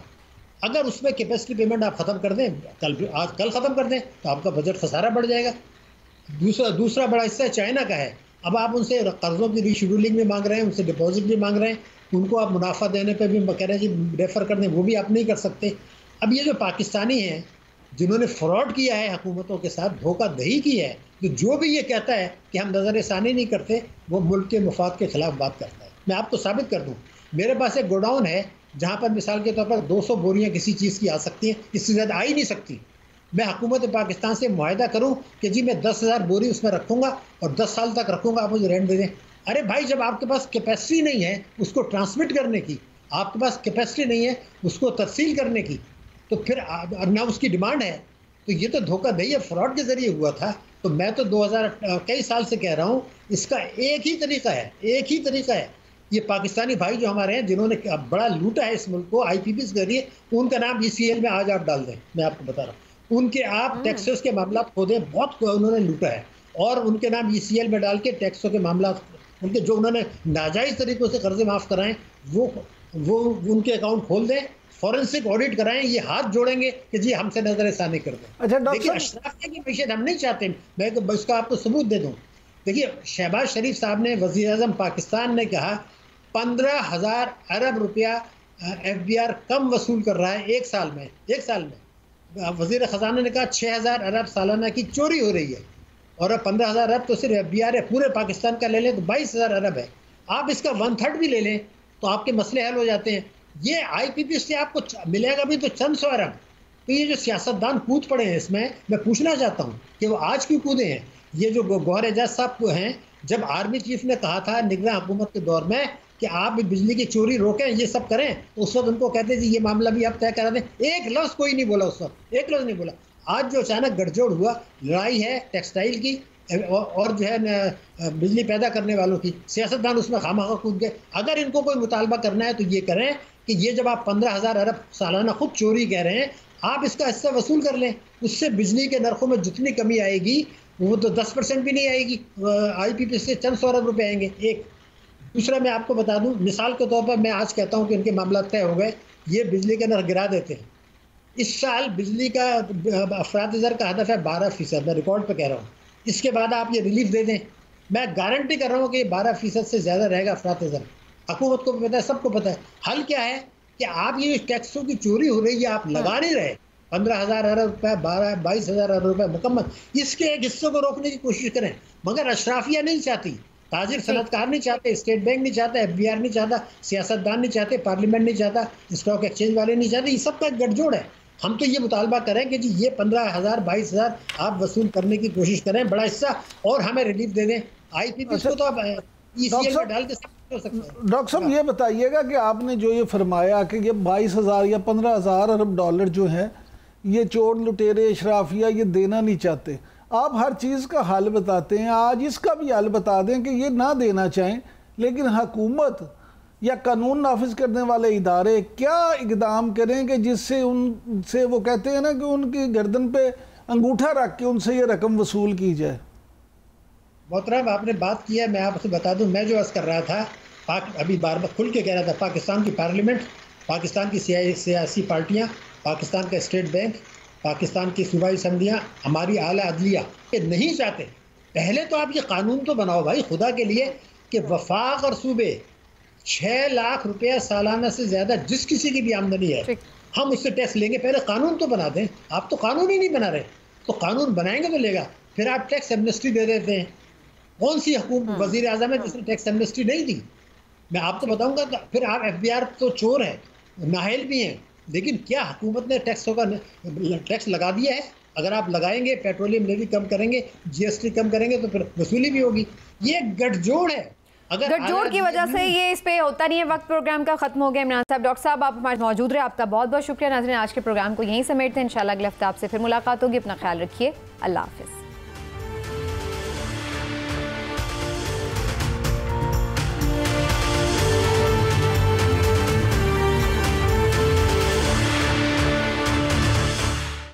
D: अगर उसमें कैपेसिटी पेमेंट आप ख़त्म कर दें, कल ख़त्म कर दें, तो आपका बजट खसारा बढ़ जाएगा। दूसरा बड़ा हिस्सा चाइना का है। अब आप उनसे कर्ज़ों की रीशेड्यूलिंग भी मांग रहे हैं, उनसे डिपॉजिट भी मांग रहे हैं, उनको आप मुनाफा देने पे भी कह रहे हैं जी रेफ़र कर दें, वो भी आप नहीं कर सकते। अब ये जो पाकिस्तानी हैं जिन्होंने फ्रॉड किया है हुकूमतों के साथ, धोखाधड़ी की है, तो जो भी ये कहता है कि हम नज़रसानी नहीं करते, वो मुल्क के मफाद के ख़िलाफ़ बात करता है। मैं आपको साबित कर दूँ, मेरे पास एक गोडाउन है जहाँ पर मिसाल के तौर पर 200 बोरियाँ किसी चीज़ की आ सकती हैं, इससे ज़्यादा आ ही नहीं सकती। मैं हुकूमत पाकिस्तान से मुआहदा करूं कि जी मैं 10,000 बोरी उसमें रखूंगा और 10 साल तक रखूंगा, आप मुझे रेंट दे दें। अरे भाई, जब आपके पास कैपेसिटी नहीं है उसको ट्रांसमिट करने की, आपके पास कैपेसिटी नहीं है उसको तफसील करने की, तो फिर ना उसकी डिमांड है, तो ये तो धोखाधड़ी है, फ्रॉड के ज़रिए हुआ था। तो मैं तो 2000 कई साल से कह रहा हूँ, इसका एक ही तरीका है। ये पाकिस्तानी भाई जो हमारे हैं जिन्होंने बड़ा लूटा है इस मुल्क को IPPs के जरिए, उनका नाम ECL में आज आप डाल दें, मैं आपको बता रहा हूँ। उनके आप टैक्सेस के मामला खोदें, बहुत उन्होंने लूटा है, और उनके नाम ECL में डाल के टैक्सों के मामला, उनके जो उन्होंने नाजायज़ तरीक़ों से कर्जे माफ़ कराएं वो उनके अकाउंट खोल दें, फॉरेंसिक ऑडिट कराएं, ये हाथ जोड़ेंगे कि जी हमसे नजरसानी कर दें।
B: अच्छा
D: देखिए, अशराफिया की मैशत हम नहीं चाहते, मैं इसका आपको सबूत दे दूं। देखिए, शहबाज शरीफ साहब ने, वज़ीर आज़म पाकिस्तान ने कहा 15,000 अरब रुपया FBR कम वसूल कर रहा है एक साल में। वज़ीर ख़जाना ने कहा 6,000 अरब सालाना की चोरी हो रही है, और अब 15,000 अरब तो सिर्फ FBR है, पूरे पाकिस्तान का ले लें तो 22,000 अरब है। आप इसका 1/3 भी ले लें तो आपके मसले हल हो जाते हैं। ये IPP से आपको मिलेगा भी तो चंद सौ अरब। तो ये जो सियासतदान कूद पड़े हैं, इसमें मैं पूछना चाहता हूँ कि वो आज क्यों कूदे हैं। ये जो गौहर एजाज साहब को हैं, जब आर्मी चीफ ने कहा था निगरान हुकूमत के दौर में कि आप बिजली की चोरी रोकें, ये सब करें, तो उस वक्त उनको कहते जी ये मामला भी आप तय करा दें। एक लफ्ज़ कोई नहीं बोला उस वक्त, एक लफ्ज़ नहीं बोला। आज जो अचानक गठजोड़ हुआ, लड़ाई है टेक्सटाइल की और जो है बिजली पैदा करने वालों की, सियासतदान उसमें खामखा कूद गए। अगर इनको कोई मुतालबा करना है तो ये करें कि ये जब आप 15,000 अरब सालाना खुद चोरी कह रहे हैं, आप इसका हिस्सा वसूल कर लें। उससे बिजली के नरखों में जितनी कमी आएगी वो तो 10% भी नहीं आएगी, IPP से चंद सौ अरब रुपये आएंगे। एक दूसरा मैं आपको बता दूं, मिसाल के तौर पर मैं आज कहता हूं कि इनके मामला तय हो गए, ये बिजली के नर्ख गिरा देते हैं। इस साल बिजली का अफरात ज़र का हदफ है 12%, मैं रिकॉर्ड पे कह रहा हूँ। इसके बाद आप ये रिलीफ दे दें, मैं गारंटी कर रहा हूँ कि 12% से ज़्यादा रहेगा अफरात ज़र। हुकूमत को भी पता है, सबको पता है। हल क्या है कि आप ये टैक्सों की चोरी हो रही है, आप लगा नहीं रहे। 15,000 अरब रुपये, 22,000 अरब रुपये मुकम्मल, इसके एक हिस्से को रोकने की कोशिश करें। मगर अशराफिया नहीं चाहती, ताजिर सनतकार नहीं चाहते, स्टेट बैंक नहीं चाहता, FBR नहीं चाहता, सियासतदान नहीं चाहते, पार्लियामेंट नहीं चाहता, स्टॉक एक्सचेंज वाले नहीं चाहते। ये सब का गठजोड़ है। हम तो ये मुतालबा करें कि जी ये 15,000 22,000 आप वसूल करने की कोशिश करें, बड़ा हिस्सा, और हमें रिलीफ दे दें। IPP को तो आप ECL में डाल के हो सकता है।
B: डॉक्टर साहब ये बताइएगा कि आपने जो ये फरमाया कि ये 22,000 या 15,000 अरब डॉलर जो है ये चोर लुटेरे अशराफिया ये देना नहीं चाहते, आप हर चीज़ का हल बताते हैं। आज इसका भी हल बता दें कि ये ना देना चाहें, लेकिन हुकूमत या कानून नाफिज करने वाले इदारे क्या इकदाम करें कि जिससे उनसे, वो कहते हैं ना कि उनकी गर्दन पे अंगूठा रख के उनसे ये रकम वसूल की जाए।
D: मोहतरम, आपने बात की है, मैं आपसे बता दूं, मैं जो अर्ज़ कर रहा था, अभी बार बार खुल के कह रहा था, पाकिस्तान की पार्लियामेंट, पाकिस्तान की सियासी पार्टियाँ, पाकिस्तान का स्टेट बैंक, पाकिस्तान की सूबाई असम्बलियाँ, हमारी आला अदलिया ये नहीं चाहते। पहले तो आप ये कानून तो बनाओ भाई खुदा के लिए कि वफाक और सूबे 6 लाख रुपया सालाना से ज़्यादा जिस किसी की भी आमदनी है हम उससे टैक्स लेंगे। पहले कानून तो बना दें। आप तो कानून ही नहीं बना रहे, तो कानून बनाएंगे तो लेगा। फिर आप टैक्स एमनेस्टी दे देते हैं। कौन सी हुकूमत वज़ीर आज़म है जिसने टैक्स एमनेस्टी नहीं दी? मैं आपको बताऊंगा। तो फिर आप FBR तो चोर है, नाहल भी हैं, लेकिन क्या हुकूमत ने टैक्स लगा दिया है? अगर आप लगाएंगे, पेट्रोलियम लेवी कम करेंगे, GST कम करेंगे, तो फिर वसूली भी होगी। ये गठजोड़ है।
A: गठजोड़ की वजह से ये इस पे होता नहीं है। वक्त प्रोग्राम का खत्म हो गया। इमरान साहब, डॉक्टर साहब, आप हमारे मौजूद रहे, आपका बहुत बहुत शुक्रिया। नाज़रीन, आज के प्रोग्राम को यहीं समेटते हैं। इंशाल्लाह अगले हफ्ते आपसे फिर मुलाकात होगी। अपना ख्याल रखिए। अल्लाह हाफिज़।